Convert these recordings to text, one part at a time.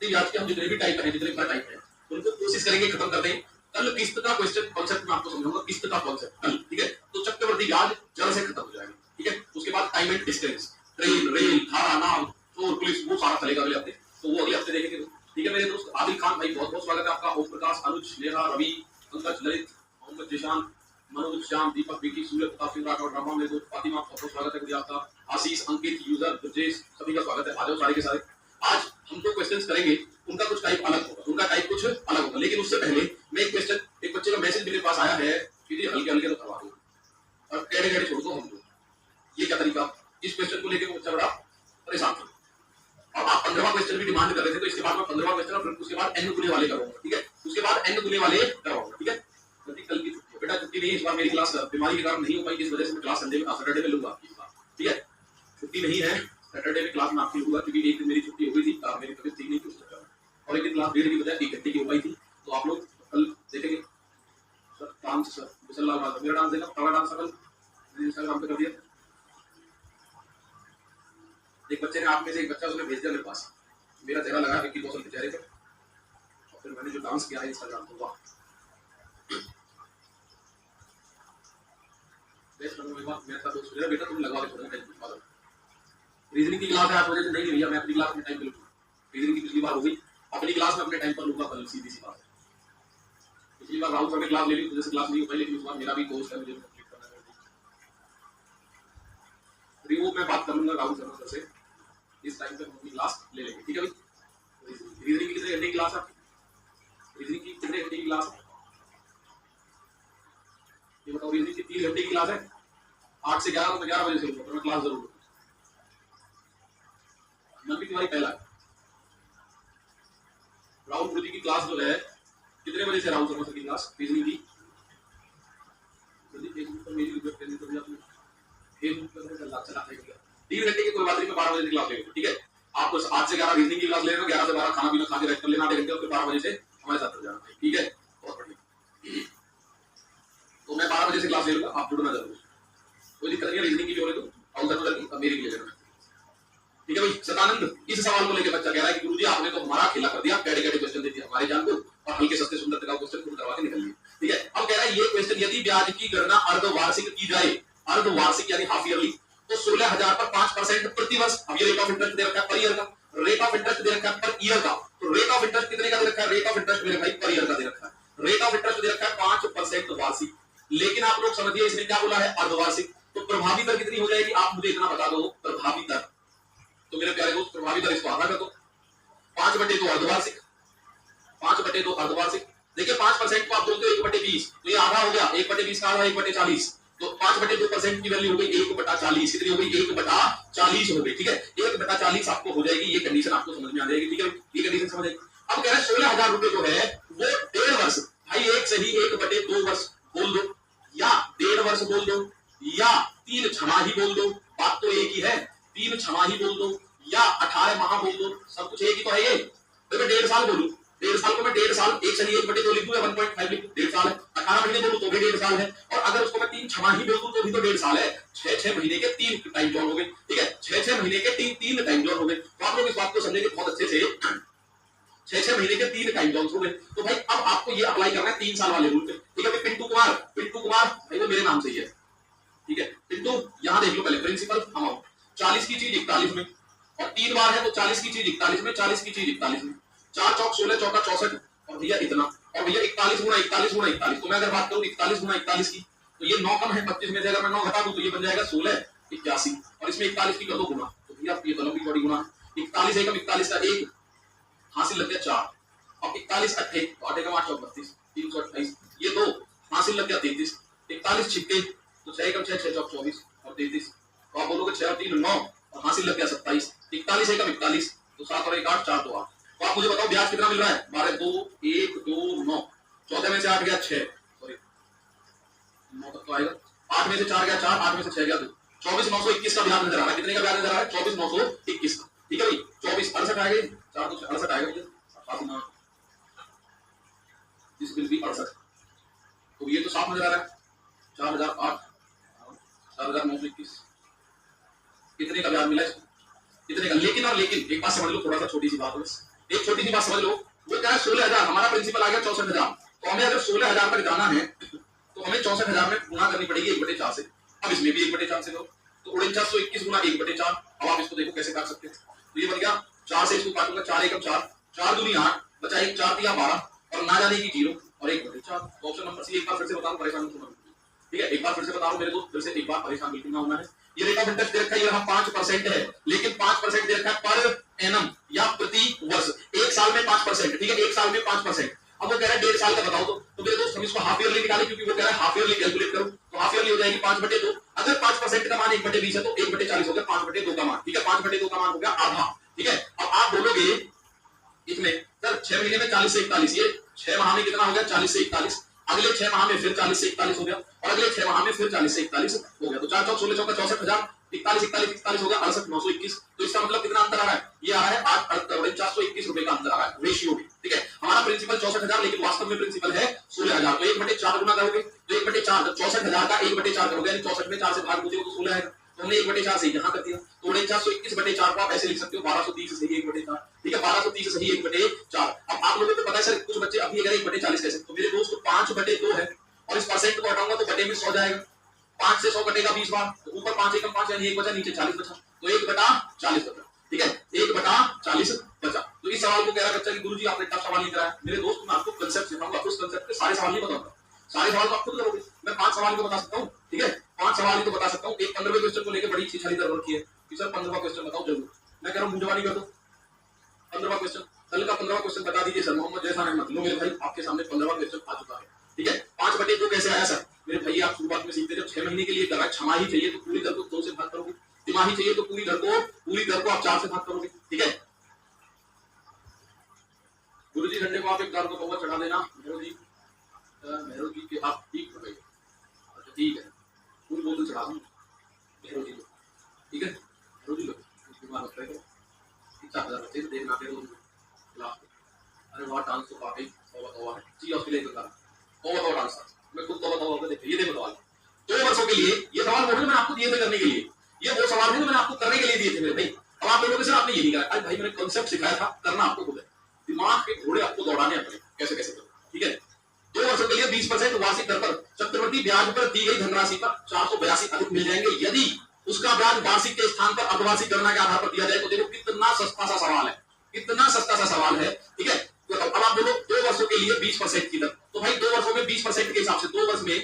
ब्याज के हम जितने भी टाइप है, जितने भी टाइप है, उनको कोशिश करेंगे खत्म कर दें। कल किस्त का क्वेश्चन कॉन्सेप्ट मैं आपको समझाऊंगा, किस्त का कॉन्सेप्ट कल, ठीक है। तो चक्रवृद्धि ब्याज जड़ से खत्म हो जाएगा, ठीक है। उसके बाद time and distance, train, rail, धारा, नाव, चोर, पुलिस, वो सारा चलेगा अगले हफ्ते। तो वो अगले हफ्ते देखेंगे, ठीक है। मेरे दोस्त आदिल खान भाई, बहुत बहुत स्वागत है आपका। ओम प्रकाश, अनुज, नेहा, रवि, पंकज, ललित, मोहम्मद जिशान, मनोज, श्याम, दीपक, विकी, सूर्य प्रताप सिंह राठौर, रामा, मेरे दोस्त फातिमा, बहुत बहुत स्वागत है आपका। आशीष, अंकित, यूजर, ब्रजेश, सभी का स्वागत है। आ जाओ सारे के सारे। आज हम तो क्वेश्चंस करेंगे, उनका कुछ टाइप अलग होगा, उनका टाइप कुछ अलग होगा। लेकिन उससे पहले मैं एक क्वेश्चन, एक बच्चे का मैसेज मेरे पास आया है कि जी हल्के हल्के तो करवा दो और टेढ़े टेढ़े छोड़ दो हम लोग। ये क्या तरीका? इस क्वेश्चन को लेकर वो बच्चा बड़ा परेशान था। अब आप 15वां क्वेश्चन भी डिमांड कर रहे थे, तो इसके बाद मैं 15वां क्वेश्चन और फिर उसके बाद एन गुने वाले करूंगा, ठीक है। उसके बाद एन गुने वाले करवाऊंगा, ठीक है। कल की छुट्टी बेटा, छुट्टी नहीं, इस बार मेरी क्लास बीमारी के कारण नहीं हो पाई, इस वजह से मैं क्लास सैटरडे में लूंगा आपकी इस बार, ठीक है। छुट्टी नहीं है, सैटरडे में क्लास में आपकी लूंगा, क्योंकि एक दिन मेरी छुट्टी हो गई थी, मेरी तबीयत ठीक नहीं थी, और एक दिन क्लास 1:30 की बजाय 1 घंटे की हो पाई थी। तो आप लोग कल देखेंगे सर डांस, सर बिसललाल माधव मेरा डांस देखा, पहला डांस कल इंस्टाग्राम पे कर दिया। एक बच्चे ने, आप में से एक बच्चा, उसने भेज दिया मेरे पास, मेरा चेहरा लगा विक्की कौशल के चेहरे पे, और फिर मैंने जो डांस किया है इंस्टाग्राम पे, वाह। मेरा दोस्त बेटा तुम लगवा के रीजनिंग की क्लास है, 8 बजे से नहीं भैया, मैं अपनी क्लास में टाइम पे लूंगा। रीजनिंग की पिछली बार हो गई, अपनी क्लास में अपने टाइम पर लूंगा कल, सीधी सी बात है। पिछली बार राहुल सर ने क्लास ले ली, तो जैसे क्लास नहीं हो पाई, लेकिन इस बार मेरा भी कोर्स है, मुझे कंप्लीट करना है। रिमूव में बात कर लूंगा राहुल सर से, इस टाइम पे हम अपनी क्लास ले लेंगे, ठीक है भाई। रीजनिंग की कितने घंटे की क्लास है? रीजनिंग की कितने घंटे की क्लास है ये बताओ? रीजनिंग की 3 घंटे की क्लास है, 8 से 11, तो 11 बजे से लूंगा, मैं क्लास जरूर। मनपी तिवारी पहला, राहुल गुरुजी की क्लास जो है कितने बजे से? राहुल शर्मा सर की क्लास रीजनिंग की, फेसबुक पर मेरी रिक्वेस्ट करनी, तो आपने फेसबुक पर चला 3 घंटे की कोई बात नहीं, मैं 12 बजे की क्लास लेंगे, ठीक है। आपको 8 से 11 रीजनिंग की क्लास ले लेना, 11 से 12 खाना पीना खा के रेस्ट कर लेना, 8 घंटे, और फिर 12 बजे से हमारे साथ हो जाना, ठीक है। बहुत बढ़िया, तो मैं 12 बजे से क्लास ले लूंगा, आप जुड़ना जरूर, कोई दिक्कत नहीं है। रीजनिंग की जो है तो राहुल शर्मा की, अब मेरी भी ले लेना, ठीक है भाई। सतानंद, इस सवाल को लेकर बच्चा कह रहा है कि गुरुजी आपने तो हमारा खेला कर दिया, कैडे कैडे क्वेश्चन देती हमारे जान को, और हल्के सस्ते सुंदर का क्वेश्चन खुद करवा के निकल लिए, ठीक है। अब कह रहा है ये क्वेश्चन, यदि ब्याज की गणना अर्धवार्षिक की जाए, अर्धवार्षिक यानी हाफ ईयरली, तो 16,000 पर 5% प्रति वर्ष। अब ये रेट ऑफ इंटरेस्ट दे रखा है पर ईयर का, रेट ऑफ इंटरेस्ट दे रखा है पर ईयर का, तो रेट ऑफ इंटरेस्ट कितने का दे रखा है? रेट ऑफ इंटरेस्ट मेरे भाई पर ईयर का दे रखा है, रेट ऑफ इंटरेस्ट दे रखा है 5% वार्षिक। लेकिन आप लोग समझिए, इसने क्या बोला है? अर्धवार्षिक। तो प्रभावी दर कितनी हो जाएगी? आप मुझे इतना बता दो, प्रभावी दर। तो मेरे प्यारे दोस्त, प्रभावी दर इसको आधा कर दो, 5/2 अर्धवार्षिक, 5/2 अर्धवार्षिक। देखिए 5% को आप बोलते हो 1/20, तो ये आधा हो गया, 1/20 का आधा 1/40, तो 5/2% की वैल्यू हो गई 1/40। कितनी हो गई? 1/40 हो गई, ठीक है। 1/40 आपको हो जाएगी, ये कंडीशन आपको समझ में आ जाएगी, ठीक है। ये कंडीशन समझ आएगी। अब कह रहे हैं 16,000 रुपए जो है वो 1.5 वर्ष, भाई एक सही 1/2 वर्ष बोल दो, या 1.5 वर्ष बोल दो, या 3 छमाही बोल दो, बात तो एक ही है। 3 छमाही बोल दो या 18 माह बोल दो, सब कुछ एक ही तो है। ये तो मैं 1.5 साल बोलूं, 1.5 साल को मैं 1.5 साल, एक सही 1/2 लिख दूं या 1.5 लिख दूं, 1.5 साल है। 18 महीने बोलूं तो भी 1.5 साल है, और अगर उसको मैं 3 छमाही बोल दूं तो भी तो 1.5 साल है। 6-6 महीने के 3 टाइम जोन हो गए, ठीक है। 6-6 महीने के 3 टाइम जोन हो गए। तो आप लोग इस बात को समझेंगे बहुत अच्छे से, 6-6 महीने के 3 टाइम जोन हो गए। तो भाई अब आपको ये अप्लाई करना है 3 साल वाले रूल पे, ठीक है। पिंटू कुमार, पिंटू कुमार भाई वो मेरे नाम से ही है, ठीक है। पिंटू यहां देख लो पहले, प्रिंसिपल अमाउंट 40 की चीज 41 में, और 3 बार है तो 40 की चीज 41 में, 40 की चीज 41 में, 4 चौक 16, चौका 64, और भैया इतना, और भैया 41 गुणा 41 गुणा 41। तो मैं अगर बात करूं 41 गुणा 41 की, तो ये 9 कम है 25 में से, अगर मैं 9 घटा दूं तो ये बन जाएगा 1681, और इसमें 41 की कर दो गुणा, तो भैया ये दोनों की बड़ी गुणा, 41 एकम 41 का 1 हासिल लग गया 4, और 41 अट्ठे, तो 8 एकम 8 चौक 32, 328, ये 2 हासिल लग गया 33, 41 छिक्के, तो 6 एकम 6, 6 चौक 24 और 33, तो आप बोलोगे 6 और 3 9, और हासिल लग गया 27, 41 एकम 41, तो 7 और 1 8, 4 2 8। तो आप मुझे बताओ ब्याज कितना मिल रहा है? 12 2 1 2 9, 14 में से 8 गया 6, सॉरी 9 तक तो आएगा, 8 में से 4 गया 4, 8 में से 6 गया 2, 24,921 का ब्याज नजर आ रहा है। कितने का ब्याज नजर आ रहा है? 24,921 का, ठीक है भाई। 24 68 आएगा, 4 तो 68 आएगा मुझे, इस बिल भी 68, तो ये तो साफ नजर आ रहा है 4008, 4921, कितने का ब्याज मिला इसको? कितने का? लेकिन और लेकिन एक बात समझ लो, थोड़ा सा छोटी सी बात है, एक छोटी सी बात समझ लो, वो कह रहा है 16,000, हमारा प्रिंसिपल आ गया 64,000, तो हमें अगर 16,000 तक जाना है तो हमें 64,000 में गुणा करनी पड़ेगी 1/4 से। अब इसमें भी 1/4 से करो तो 4921 गुना 1/4। अब आप इसको देखो कैसे काट सकते हैं, तो ये बन गया 4 से इसको काटूंगा, 4 एकम 4, 4 दूनी 8, बचा 1, 4 दिया 12 और ना जाने की 0 और 1/4। तो ऑप्शन नंबर सी। एक बार फिर से बता दूं, परेशान मत होना, ठीक है, एक बार फिर से बता रहा हूं मेरे दोस्त, फिर से एक बार परेशान बिल्कुल ना होना है। ये रेट ऑफ इंटरेस्ट दे रखा है, ये रहा 5% है, लेकिन 5% दे रखा है पर एनम या प्रति वर्ष, एक साल में 5%, ठीक है, एक साल में 5%। अब वो कह रहा है 1.5 साल का बताओ, तो मेरे दोस्त हम इसको हाफ ईयरली निकालें, क्योंकि वो कह रहा है हाफ ईयरली कैलकुलेट करो, तो हाफ ईयरली हो जाएगी 5/2। अगर 5% का मान 1/20 है तो 1/40 हो गया 5/2 का मान, ठीक है, 5/2 का मान हो गया आधा, ठीक है। अब आप बोलोगे इसमें सर 6 महीने में 40 से 41, ये 6 माह में कितना हो गया 40 से 41, अगले 6 माह में फिर 40 से 41 हो गया और अगले 6 माह में फिर 40 से 41 हो गया, तो 4 4 16 14 64,000, 41 41 41 हो गया 68,921। तो इसका मतलब कितना अंतर आ रहा है, ये आ रहा है 421 रुपए का अंतर आ रहा है रेशियो में, ठीक है। हमारा प्रिंसिपल 64,000, लेकिन वास्तव में प्रिंसिपल है 16,000, तो 1/4 गुना करोगे तो 1/4, 64,000 का 1/4 करोगे, यानी 64 में 4 से भाग दोगे तो 16 आएगा, तो हमने 1/4 से यहां कर दिया, तो 4921/4 को आप ऐसे लिख सकते हो 1230 सही 1/4, ठीक है, 1230 सही 1/4। अब आप लोगों को पता है सर कुछ बच्चे अभी अगर 1/40 कैसे, तो मेरे दोस्त 5/2 है और इस परसेंट को हटाऊंगा तो बटे में 100 जाएगा, 5 से 100 कटेगा 20 बार, तो ऊपर 5 एकम 5 यानी 1 बचा, नीचे 40 बचा, तो 1/40 बचा, ठीक है, 1/40 बचा। तो इस सवाल को कह रहा बच्चा कि गुरुजी आपने टफ सवाल नहीं कराया। मेरे दोस्त मैं आपको कांसेप्ट सिखाऊंगा, उस कांसेप्ट के सारे सवाल नहीं बताऊंगा, सारे सवाल तो आप खुद करोगे, मैं 5 सवाल को बता सकता हूं, ठीक है, 5 सवाल ही तो बता सकता हूं। एक 15वें क्वेश्चन को लेकर बड़ी छीछाली कर रखी है कि सर 15वां क्वेश्चन बताओ जरूर, मैं कह रहा हूं मुंजवानी कर दो, 15वां क्वेश्चन, कल का 15वां क्वेश्चन बता दीजिए सर मोहम्मद जैसा अहमद। लो मेरे भाई आपके सामने 15वां क्वेश्चन आ चुका है, ठीक है। 5/2 कैसे आया सर, मेरे भाई आप शुरुआत में सीखते जब 6 महीने के लिए कर रहा है, छमाही चाहिए तो पूरी दर को 2 से भाग करोगे, तिमाही चाहिए तो पूरी दर को आप 4 से भाग करोगे, ठीक है। गुरुजी घंटे को आप एक दाल को पौवा चढ़ा देना, मेहरो जी के आप ठीक हो गए, अच्छा ठीक है, पूरी बोतल चढ़ा दूं मेहरो जी को, ठीक है, मेहरो जी लो बीमार होता है तो 4000 बच्चे देखना फिर क्लास में, अरे वाह डांस तो काफी तौबा है जी, ऑस्ट्रेलिया का तौबा डांस, मैं खुद तौबा होकर देखिए, ये देखो सवाल 2 वर्षों के लिए, ये सवाल वो मैंने आपको दिए थे करने के लिए, ये वो सवाल है जो मैंने आपको करने के लिए दिए थे मेरे भाई। अब आप लोगों से आपने ये नहीं कहा, अरे भाई मैंने कांसेप्ट सिखाया था, करना आपको खुद है, दिमाग के घोड़े आपको दौड़ाने अपने कैसे कैसे करो, ठीक है। 2 वर्षों के लिए 20% वार्षिक दर पर चक्रवृद्धि ब्याज पर दी गई धनराशि पर 482 अधिक मिल जाएंगे यदि उसका ब्याज वार्षिक के स्थान पर अर्धवार्षिक गणना के आधार पर दिया जाए। तो देखो कितना सस्ता सा सवाल है, कितना सस्ता सा सवाल है, ठीक है। तो अब आप बोलो 2 वर्षों के लिए 20% की दर, तो भाई 2 वर्षों में 20% के हिसाब से 2 वर्ष में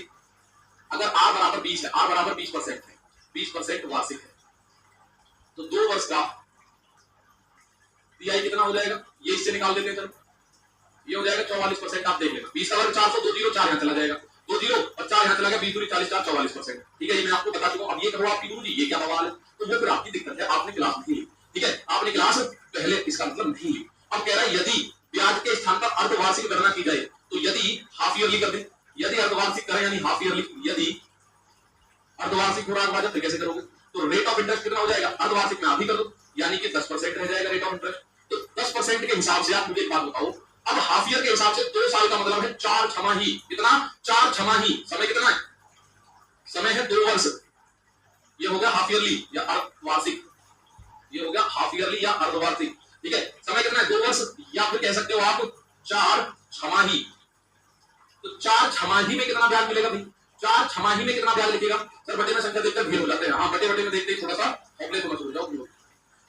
अगर R बराबर 20 है, R बराबर 20% है, 20% वार्षिक है, तो 2 वर्ष का पीआई कितना हो जाएगा, ये इससे निकाल देते हैं, ये हो जाएगा 44%। आप देख लेना 20 का वर्ग 400, 2 जीरो 4 यहाँ चला जाएगा, 2 जीरो और 4 यहाँ चला गया, 20 दूनी 40 4 44%, ठीक है। ये मैं आपको बता चुका हूं। अब ये करो आपकी गुरुजी ये क्या सवाल है, तो वो फिर आपकी दिक्कत है, आपने क्लास नहीं ली, ठीक है, आपने क्लास पहले इसका मतलब नहीं ली। अब कह रहा है यदि ब्याज के स्थान पर अर्धवार्षिक गणना की जाए, तो यदि हाफ ईयरली कर दे, यदि अर्धवार्षिक करें यानी हाफ ईयरली, यदि अर्धवार्षिक हो रहा है तो कैसे करोगे, तो रेट ऑफ इंटरेस्ट कितना हो जाएगा, अर्धवार्षिक में आप ही कर दो, यानी कि 10% रह जाएगा रेट ऑफ इंटरेस्ट। तो 10% के हिसाब से आप मुझे एक बात बताओ, अब हाफ ईयर के हिसाब से 2 साल का मतलब है 4 छमाही, कितना 4 छमाही, समय कितना है, समय है 2 वर्ष, ये हो गया हाफ ईयरली या अर्धवार्षिक, ये हो गया हाफ ईयरली या अर्धवार्षिक, ठीक है। समय कितना है 2 वर्ष, या फिर कह सकते हो आप 4 छमाही। तो 4 छमाही में कितना ब्याज मिलेगा भाई, 4 छमाही में कितना ब्याज लिखेगा सर, बटे में संख्या देखकर घेर हो जाते हैं, हाँ बटे में देखते ही थोड़ा सा हौपले समझ हो जाओ।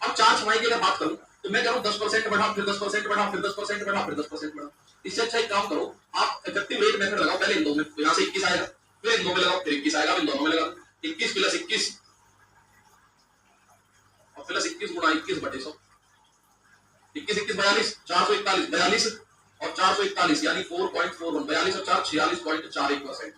अब 4 छमाही की अगर बात करूं तो मैं करूं 10% बढ़ा, फिर 10% बढ़ा, फिर 10% बढ़ा, फिर 10% बढ़ा। इससे अच्छा एक काम करो, आप इफेक्टिव रेट मेथड लगाओ, पहले इन दो में, तो यहां से 21 आएगा, फिर इन दो में लगाओ, फिर 21 आएगा, इन दोनों में लगाओ, 21 + 21 और प्लस 21 गुणा 21 बटे 100, 21 21 42, 441 42 और 441 यानी 4.41, 42 और 4 46.41%,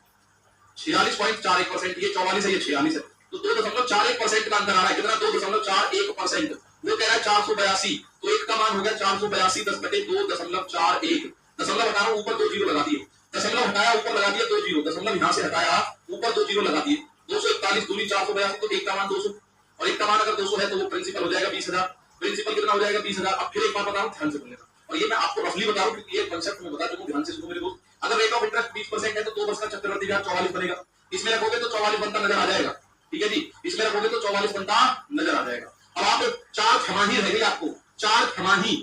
46.41%, ये 44 है, ये 46 है, तो 2.41% का अंतर आ रहा है, कितना 2.41%। वो कह रहा है 482, तो एक का मान हो गया 482 10/2.41, दशमलव हटा रहा हूं, ऊपर 2 जीरो लगा दिए, दशमलव हटाया ऊपर लगा दिया 2 जीरो, दशमलव यहां से हटाया ऊपर 2 जीरो लगा दिए, 241 दूनी 482, तो एक का मान 200 और एक का मान अगर 200 है तो वो प्रिंसिपल हो जाएगा 20,000, प्रिंसिपल कितना हो जाएगा 20,000। अब फिर एक बात बता रहा हूं, ध्यान से सुनना, और ये मैं आपको रफली बता रहा हूं क्योंकि ये कांसेप्ट मैं बता चुका हूं, ध्यान से सुनो मेरे दोस्त। अगर रेट ऑफ इंटरेस्ट 20% है तो 2 वर्ष का चक्रवृद्धि ब्याज 44 बनेगा, इसमें रखोगे तो 44 बनता नजर आ जाएगा, ठीक है जी, इसमें रखोगे तो 44 बनता नजर आ जाएगा। अब आप 4 छमाही रह गई, आपको चार छमाही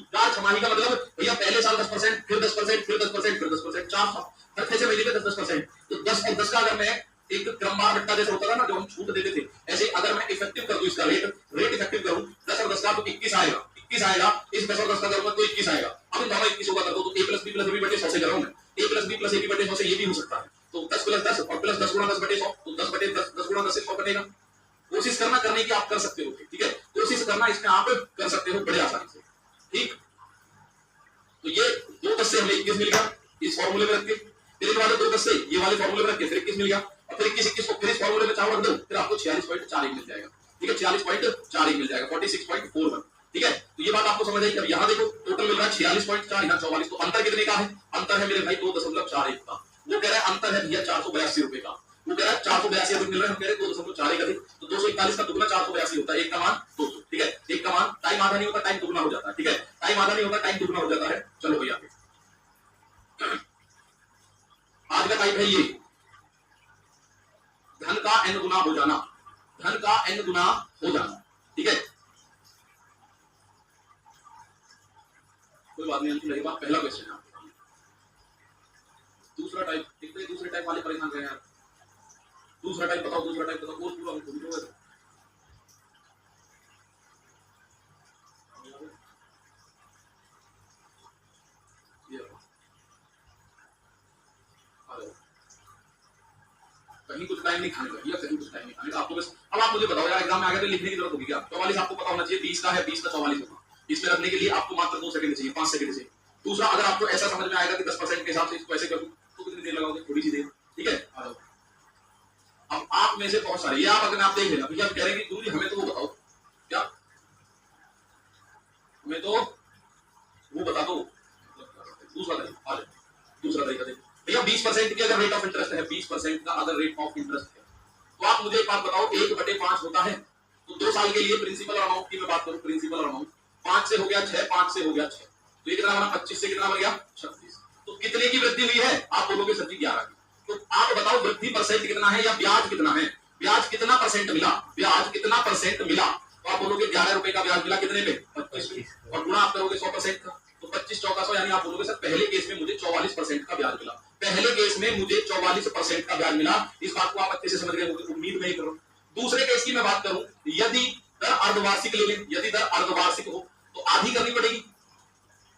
का मतलब भैया पहले साल 10%, फिर 10%, फिर 10%, फिर 10%, 4 साल हर 6 महीने में 10%। तो 10 और 10 का अगर मैं एक क्रमवार बट्टा जैसे होता था ना जो हम छूट देते थे, ऐसे अगर मैं इफेक्टिव कर दूं इसका रेट इफेक्टिव करूं 10 और 10 का तो 21 आएगा, 21 आएगा। इस 10 और 10 का करूंगा तो 21 आएगा। अब इन दोनों 21 होगा कर दो तो a plus b plus b बटे 100 से कर रहा हूं मैं, a plus b plus a बटे 100 से ये भी हो सकता है। तो 10 प्लस 10 और प्लस 10 गुणा 10 बटे 100, तो 10 बटे 10, 10 गुणा 10 से 100 बनेगा। कोशिश करना करने की आप कर सकते हो, ठीक है, कोशिश करना इसमें आप कर सकते हो बड़े आसानी से, ठीक। तो ये 2 10 से हमें 21 मिल गया इस फॉर्मूले में रख के, फिर इसके बाद 2 10 से ये वाले फॉर्मूले में रख के फिर 21 मिल गया, और फिर 21 21 को फिर इस फॉर्मूले में चाहो रख दो, फिर आपको 46.41 मिल जाएगा, ठीक है, 46.41 मिल जाएगा, 46.41, ठीक है। तो ये बात आपको समझ आई। अब यहाँ देखो टोटल मिल रहा है 46.4, यहाँ 44, तो अंतर कितने का है? अंतर है मेरे भाई 2.41 का। वो कह रहा है अंतर है भैया 482 रुपए का, वो कह रहा है 482 अधिक मिल रहा है, हम कह रहे हैं 2.41 अधिक, तो 241 का दुगना 482 होता है, एक का मान 200, ठीक है, एक का मान टाइम आधा नहीं होता, टाइम दुगना हो जाता है, ठीक है, टाइम आधा नहीं होता, टाइम दुगना हो जाता है। चलो भैया आज का टाइप है ये धन का n गुना हो जाना, धन का n गुना हो जाना, ठीक है। कोई बात नहीं, अंतिम रहेगा। पहला क्वेश्चन है। दूसरा टाइप, कितने दूसरे टाइप वाले परेशान रहे यार, दूसरा टाइप बताओ, दूसरा टाइप बताओ, कोर्स पूरा हो गया। कहीं कुछ टाइम नहीं खाने का भैया, कहीं कुछ टाइम नहीं खाने का आपको बस। अब आप मुझे बताओ यार, एग्जाम में आ गया तो लिखने की जरूरत होगी क्या? 44 आपको पता होना चाहिए, 20 का है, 20 का 44 होगा, इसमें रखने के लिए आपको मात्र 2 सेकंड चाहिए, 5 सेकंड चाहिए। दूसरा, अगर आपको ऐसा समझ में आएगा कि 10% के हिसाब से इसको ऐसे करूं तो कितनी देर लगाओगे? थोड़ी सी देर, ठीक है। आ जाओ। अब आप में से बहुत सारे ये आप अगर आप देख लेना भैया, कह रहे हैं कि दूरी हमें तो वो बताओ, क्या हमें तो वो बता दो। दूसरा तरीका, आ जाओ, दूसरा तरीका देखो भैया, 20% की अगर रेट ऑफ इंटरेस्ट है, 20% का अगर रेट ऑफ इंटरेस्ट है, तो आप मुझे एक बात बताओ, 1/5 होता है, तो 2 साल के लिए प्रिंसिपल और अमाउंट की मैं बात करूं, प्रिंसिपल और अमाउंट 5 से हो गया 6, 5 से हो गया 6, तो ये कितना बना? 25 से कितना बन गया? 36। तो कितने की वृद्धि हुई है? आप बोलोगे सर जी 11 की। तो आप बताओ वृद्धि परसेंट कितना है या ब्याज कितना है? ब्याज कितना परसेंट मिला? ब्याज कितना परसेंट मिला? तो आप बोलोगे 11 रुपए का ब्याज मिला, कितने पे? 25 पे, और गुणा आप करोगे 100% का, तो 25 चौका 100, यानी आप बोलोगे सर पहले केस में मुझे 44% का ब्याज मिला, पहले केस में मुझे 44% का ब्याज मिला। इस बात को आप अच्छे से समझ गए, उम्मीद नहीं करो। दूसरे केस की मैं बात करूं, यदि दर अर्धवार्षिक ले लें, यदि दर अर्धवार्षिक हो तो आधी करनी पड़ेगी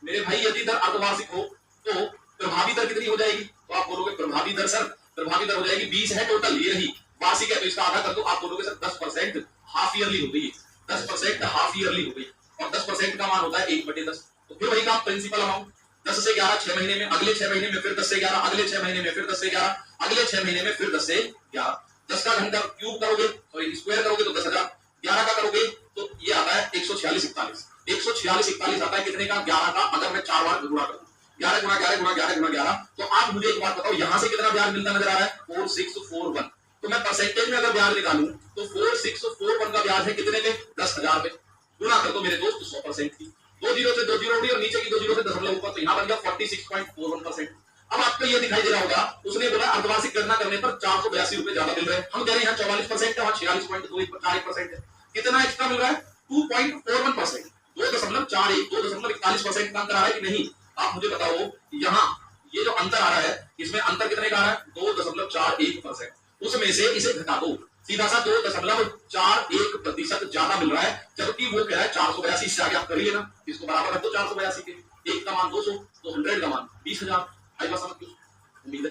मेरे भाई, यदि दर अर्धवार्षिक हो तो प्रभावी दर कितनी हो जाएगी? तो आप बोलोगे प्रभावी दर सर, प्रभावी दर हो जाएगी 20 है टोटल, ये रही, वार्षिक है तो इसका आधा कर दो, आप बोलोगे सर 10% हाफ ईयरली हो गई, 10% हाफ ईयरली हो गई, और 10% का मान होता है 1/10। तो फिर वही काम, प्रिंसिपल अमाउंट 10 से 11 6 महीने में, अगले 6 महीने में फिर 10 से 11, अगले 6 महीने में फिर 10 से 11, अगले 6 महीने में फिर 10 से 11। 10 का घन का क्यूब करोगे, सॉरी स्क्वायर करोगे तो 10,000, 11 का करोगे तो ये आता है 146 41 आता है, कितने का? 11 का। अगर मैं 4 बार गुणा करूं, 11 गुणा 11 गुणा 11 गुणा 11, तो आप मुझे एक बात बताओ, यहां से कितना ब्याज मिलता नजर आ रहा है? 4641। तो मैं परसेंटेज में अगर ब्याज निकालूं तो 4641 का ब्याज है कितने पे? 10,000 पे। गुणा कर दो मेरे दोस्त 100% की, 2 जीरो से 2 जीरो उड़ी और नीचे की 2 जीरो से दशमलव ऊपर, तो यहां बन गया 46.41%। अब आपको ये दिखाई दे रहा होगा, उसने बोला अर्धवार्षिक गणना करने पर 482 रुपए ज्यादा मिल रहे हैं, हम कह रहे हैं 44% है, वहां 46.24% है, कितना एक्स्ट्रा मिल रहा है? 2.41%, 2.41, 2.41% का अंतर आ रहा है कि नहीं? आप मुझे बताओ, यहाँ ये जो अंतर आ रहा है, इसमें अंतर कितने का आ रहा है? 2.41%, उसमें से इसे घटा दो, सीधा सा 2.41% ज्यादा मिल रहा है, जबकि वो कह रहा है 482। इससे आगे आप कर लेना, इसको बराबर रख दो 482 के, एक का मान 200 तो 100 का मान 20,000। आई बात समझ? उम्मीद है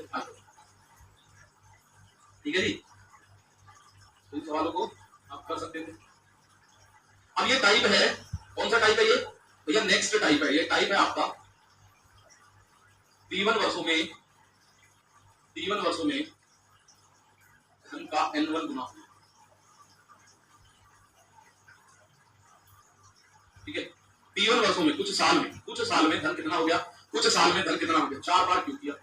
ठीक है जी, इन सवालों को आप कर सकते थे। अब ये टाइप है, कौन सा टाइप है ये भैया? नेक्स्ट टाइप है, ये टाइप है आपका 3 वर्षों में धन का n1 गुना, ठीक है। 3 वर्षों में, कुछ साल में धन कितना हो गया? कुछ साल में धन कितना हो गया? 4 बार क्यों किया?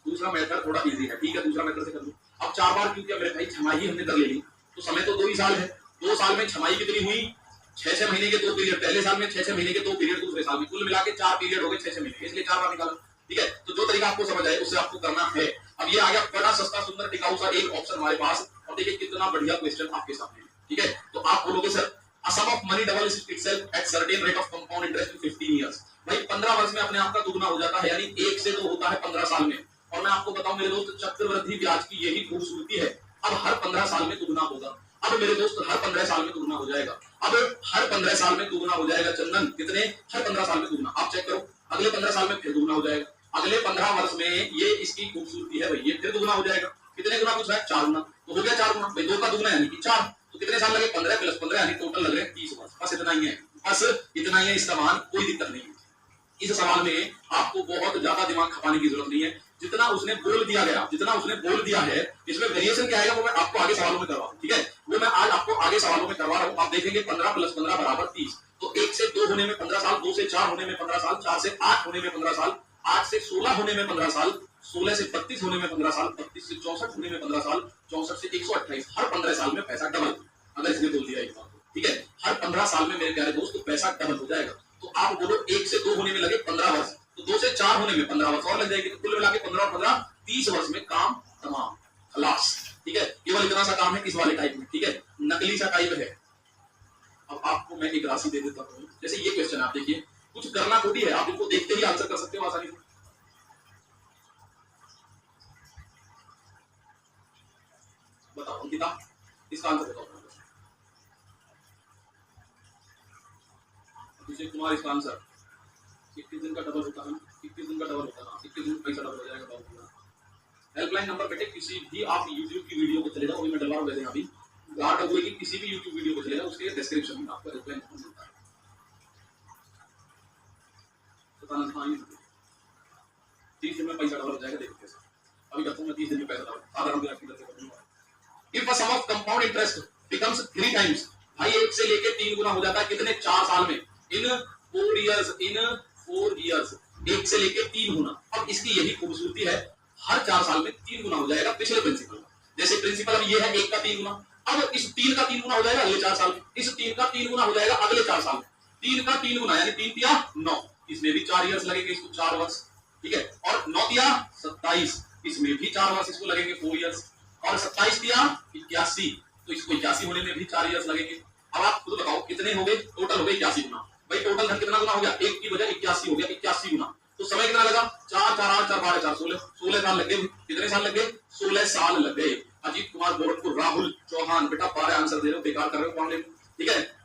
दूसरा मेथड थोड़ा इजी है, ठीक है, दूसरा मेथड से कर लो। अब 4 बार क्यों किया मेरे भाई? छमाही हमने कर ली, तो समय तो 2 ही साल है, 2 साल में छमाही कितनी हुई? 6-6 महीने के 2 पीरियड, पहले साल में 6-6 महीने के 2 पीरियड, दूसरे साल में कुल मिला के 4 पीरियड हो गए 6-6 महीने, इसलिए 4 बार निकाला, ठीक है। तो जो तरीका आपको समझ आए उससे आपको करना है। अब ये आ गया बड़ा सस्ता सुंदर टिकाऊ सा एक ऑप्शन हमारे पास, और देखिए कितना बढ़िया क्वेश्चन आपके सामने, ठीक है। तो आप बोलोगे sir A sum of money doubles itself at certain rate of compound interest in 15 years. भाई 15 वर्ष में अपने आप का दुगना हो जाता है, यानी 1 से 2 होता है 15 साल में। और मैं आपको बताऊं मेरे दोस्त, चक्रवृद्धि ब्याज की यही खूबसूरती है। अब हर 15 साल में दुगना होगा। अब मेरे दोस्त हर 15 साल में दुगना हो जाएगा। अब हर 15 साल में दुगना हो जाएगा। चंदन कितने? हर 15 साल में दुगना। आप चेक करो, अगले 15 साल में फिर दुगना हो जाएगा। अगले 15 वर्ष में ये इसकी खूबसूरती है भाई, ये फिर दुगना हो जाएगा। कितने गुना पूछ रहा है? 4 गुना। तो हो गया 4 गुना भाई, 2 का दुगना यानी कि 4। तो कितने साल लगे? 15 प्लस 15 यानी टोटल लग रहे हैं 30 वर्ष। बस इतना ही है, बस इतना ही है। इसका मान कोई दिक्कत नहीं है। इस सवाल में आपको बहुत ज्यादा दिमाग खपाने की जरूरत नहीं है। जितना उसने बोल दिया गया, जितना उसने बोल दिया है, इसमें वेरिएशन क्या आएगा वो मैं आपको आगे सवालों में करवा, ठीक है, वो मैं आज आपको आगे सवालों में करवा रहा हूं। आप देखेंगे 15 प्लस 15 बराबर 30। तो 1 से 2 होने में 15 साल, 2 से 4 होने में 15 साल, 4 से 8 होने में 15 साल, 8 से 16 होने में 15 साल, 16 से 32 होने में 15 साल, 32 से 64 होने में 15 साल, 64 से 128। हर 15 साल में पैसा डबल, अगर इसने बोल दिया एक बात, ठीक है, हर 15 साल में मेरे प्यारे दोस्त पैसा डबल हो जाएगा। तो आप बोलो 1 से 2 होने में लगे 15 वर्ष, तो 2 से 4 होने में 15 वर्ष और लग जाएगी। तो कुल मिला के 15 और 15 30 वर्ष में काम तमाम, खलास, ठीक है। केवल इतना सा काम है किस वाले टाइप में, ठीक है, नकली सा टाइप है। अब आपको मैं एक राशि दे देता हूं, जैसे ये क्वेश्चन आप देखिए, कुछ करना थोड़ी है, आप इनको देखते ही आंसर कर सकते हो आसानी से। बताओ अंकिता, इसका आंसर बताओ। अभिषेक कुमार, इसका आंसर 21 दिन का डबल होता है, 21 दिन का डबल होता है, 21 दिन पैसा डबल हो जाएगा। हेल्पलाइन नंबर बेटे किसी भी आप यूट्यूब की वीडियो को चलेगा, वही मैं डलवा रहा हूं अभी, गार्ड अगुए की किसी भी यूट्यूब वीडियो को चलेगा, उसके डिस्क्रिप्शन में आपको हेल्पलाइन नंबर मिलता है। 30 दिन में पैसा डबल हो जाएगा, देखो कैसे। अभी करता हूं मैं 30 दिन में पैसा डबल, साधारण ब्याज की दर से करूंगा। If a sum of compound interest becomes 3 times, भाई 1 से लेके 3 गुना हो जाता है कितने? 4 साल में, इन 4 इयर्स, इन 4 इयर्स 1 से लेके 3 गुना। अब इसकी यही खूबसूरती है, हर 4 साल में 3 गुना हो जाएगा पिछले प्रिंसिपल। जैसे प्रिंसिपल अब ये है 1 का 3 गुना, अब इस 3 का 3 गुना हो जाएगा अगले 4 साल में, इस 3 का 3 गुना हो जाएगा अगले 4 साल में, 3 का 3 गुना यानी 3 तिया 9, इसमें भी 4 इयर्स लगेंगे, इसको 4 वर्ष, ठीक है। और 9 तिया 27, इसमें भी 4 वर्ष इसको लगेंगे, 4 इयर्स। और 27 तिया 81, तो इसको 81 होने में भी 4 इयर्स लगेंगे। अब आप खुद बताओ कितने हो गए? टोटल हो गए 81 गुना। भाई टोटल धन कितना गुना हो गया? 1 की बजाय 81 हो गया, 81 गुना। तो समय कितना लगा? 4 4 8 4 12 4 16, 16 साल लग गए। कितने साल लग गए? 16 साल लग गए। अजीत कुमार गोरखपुर, राहुल चौहान, बेटा 12 आंसर दे रहे हो, बेकार कर रहे हो कौन, ठीक है।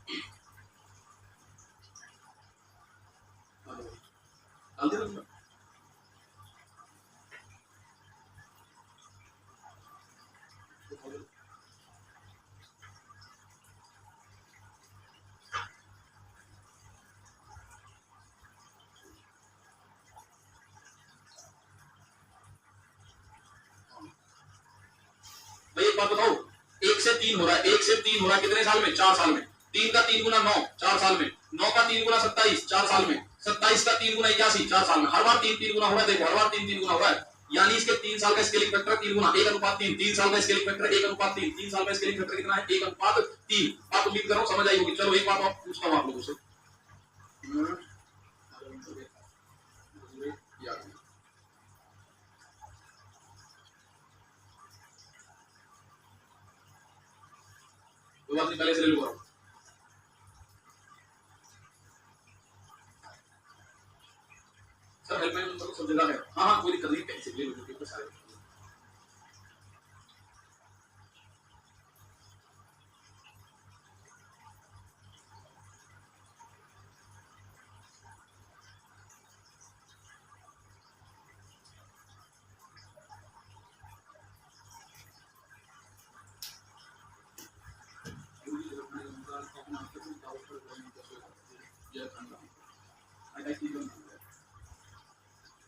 भाई एक बात बताओ, 1 से 3 हो रहा है, 1 से 3 हो रहा है कितने साल में? 4 साल में। 3 का 3 गुना 9, 4 साल में। 9 का 3 गुना 27, 4 साल में। 27 का 3 गुना 81, 4 साल में। हर बार 3 3 गुना हो रहा है, देखो हर बार 3 3 गुना हो रहा है, यानी इसके 3 साल का स्केलिंग फैक्टर 3 गुना 1:3, 3 साल का स्केलिंग फैक्टर 1:3, 3 साल का स्केलिंग फैक्टर कितना है? 1:3। आप उम्मीद करो समझ आई होगी। चलो एक बात और पूछता हूं आप लोगों से, पहले से ले लो। सर हेल्पलाइन नंबर तो सब जगह है, हाँ हाँ कोई दिक्कत नहीं, कैसे ले लो क्योंकि सारे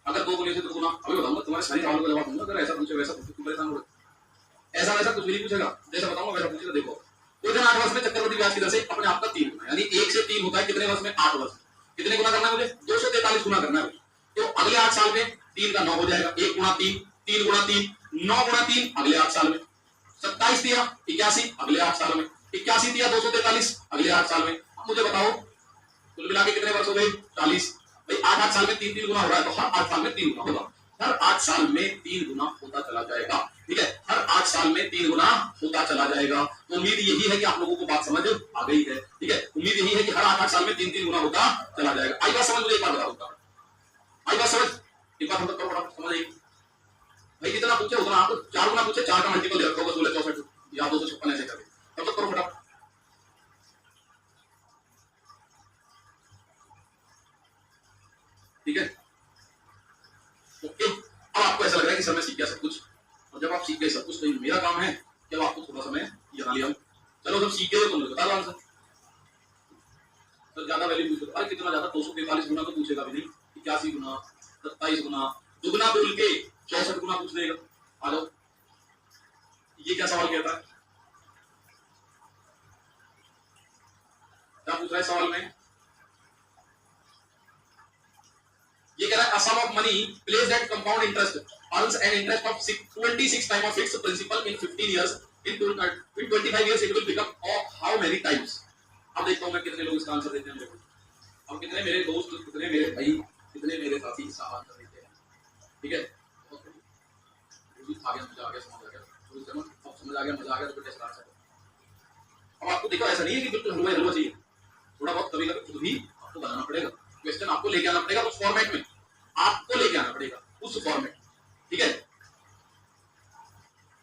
अगर 2 गुने से तो गुना, अभी बताऊंगा तुम्हारे सारे सवालों का जवाब दूंगा। अगर ऐसा पूछे वैसा पूछे तुम परेशान हो, ऐसा वैसा कुछ भी नहीं पूछेगा, जैसा बताऊंगा वैसा पूछेगा। देखो कोई जन 8 वर्ष में चक्रवृद्धि ब्याज की दर से अपने आप का 3 गुना, यानी 1 से 3 होता है कितने वर्ष में? 8 वर्ष। कितने गुना करना है मुझे? 243 गुना करना है। तो अगले 8 साल में 3 का 9 हो जाएगा, 1 गुना 3, 3 गुना 3, 9 गुना 3 अगले 8 साल में। 27 तिया 81 अगले 8 साल में। 81 तिया 243 अगले 8 साल में। अब मुझे बताओ कुल मिला के कितने वर्ष हो गए? 40। भाई 8 साल में 3 3 गुना हो रहा है, तो हर 8 साल में 3 गुना होगा, हर 8 साल में 3 गुना होता चला जाएगा। ठीक है, हर 8 साल में 3 गुना होता चला जाएगा। उम्मीद यही है कि आप लोगों को बात समझ आ गई है। ठीक है, उम्मीद यही है कि हर 8 साल में 3 गुना होता चला जाएगा। आई बात समझ? मुझे एक बार बता दूंगा, आई बात समझ? एक बार हम तक समझ आएगी भाई। जितना पूछे उतना आप 4 गुना पूछे, 4 का मल्टीपल दे रखो, बस 1664 या 256 ऐसे करके तब तक करो फटाफट। ठीक है, ओके। अब आपको ऐसा लग रहा है कि सर मैं सीख गया सब कुछ, और जब आप सीख गए सब कुछ तो मेरा काम है कि आपको थोड़ा समय यहाँ लिया। चलो जब सीख गए तो मुझे बता दो आंसर। तो ज्यादा वैल्यू पूछ, अरे कितना ज्यादा, 243 गुना तो पूछेगा भी नहीं, 81 गुना, 27 गुना, दुगुना बोल के 64 गुना पूछ देगा। आ जाओ, ये क्या सवाल कहता है? क्या पूछ रहा है सवाल में? ये कह रहा है sum of money placed at compound interest earns an interest of 26 times of its principal in 15 years. In 25 years it will become of how many times? अब देखता हूं मैं कितने लोग इसका आंसर देते हैं मेरे को। अब कितने मेरे दोस्त, कितने मेरे भाई, कितने मेरे साथी इसका आंसर देते हैं। ठीक है, आ गया, मजा आ गया, समझ आ गया, अब समझ आ गया, मजा आ गया तो टेस्ट आंसर। अब आपको देखो ऐसा नहीं है कि बिल्कुल हलवा हलवा चाहिए, थोड़ा बहुत कभी कभी खुद भी आपको बनाना पड़ेगा। क्वेश्चन आपको लेके आना पड़ेगा उस फॉर्मेट में, आपको लेके आना पड़ेगा उस फॉर्मेट। ठीक है,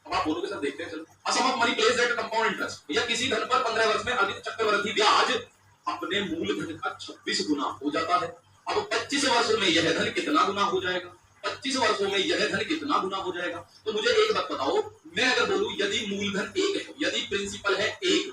अब आप बोलोगे सर देखते हैं चलो। Assam of money placed at compound interest, या किसी धन पर 15 वर्ष में अर्जित चक्रवृद्धि ब्याज अपने मूल धन का 26 गुना हो जाता है। अब 25 वर्षों में यह धन कितना गुना हो जाएगा? 25 वर्षों में यह धन कितना गुना हो जाएगा? तो मुझे एक बात बताओ, मैं अगर बोलूं यदि मूलधन 1 है, यदि प्रिंसिपल है 1,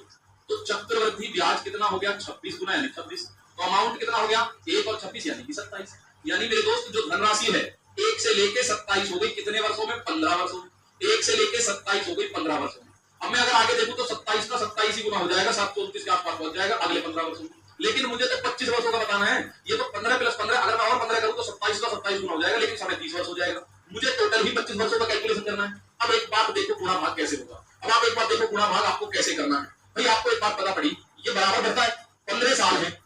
तो चक्रवृद्धि ब्याज कितना हो गया? 26 गुना यानी 26। तो अमाउंट कितना हो गया? 1 और 26 यानी कि 27। यानी मेरे दोस्त जो धनराशि है 1 से लेके 27 हो गई कितने वर्षों में? 15 वर्षों में। 1 से लेके 27 हो गई 15 वर्षों में। अब मैं अगर आगे देखूं तो 27 का 27 ही गुना हो जाएगा, 729 के आसपास पहुंच जाएगा अगले 15 वर्षों में। लेकिन मुझे तो 25 वर्षों का बताना है, ये तो 15 प्लस 15, अगर मैं और 15 करूं तो 27 का 27 गुना हो जाएगा, लेकिन समय 30 वर्ष हो जाएगा। मुझे टोटल ही 25 वर्षों का कैलकुलेशन करना है। अब एक बात देखो गुणा भाग कैसे होगा। अब आप एक बात देखो गुणा भाग आपको कैसे करना है। भाई आपको एक बात पता पड़ी, ये बराबर करता है 15 साल है,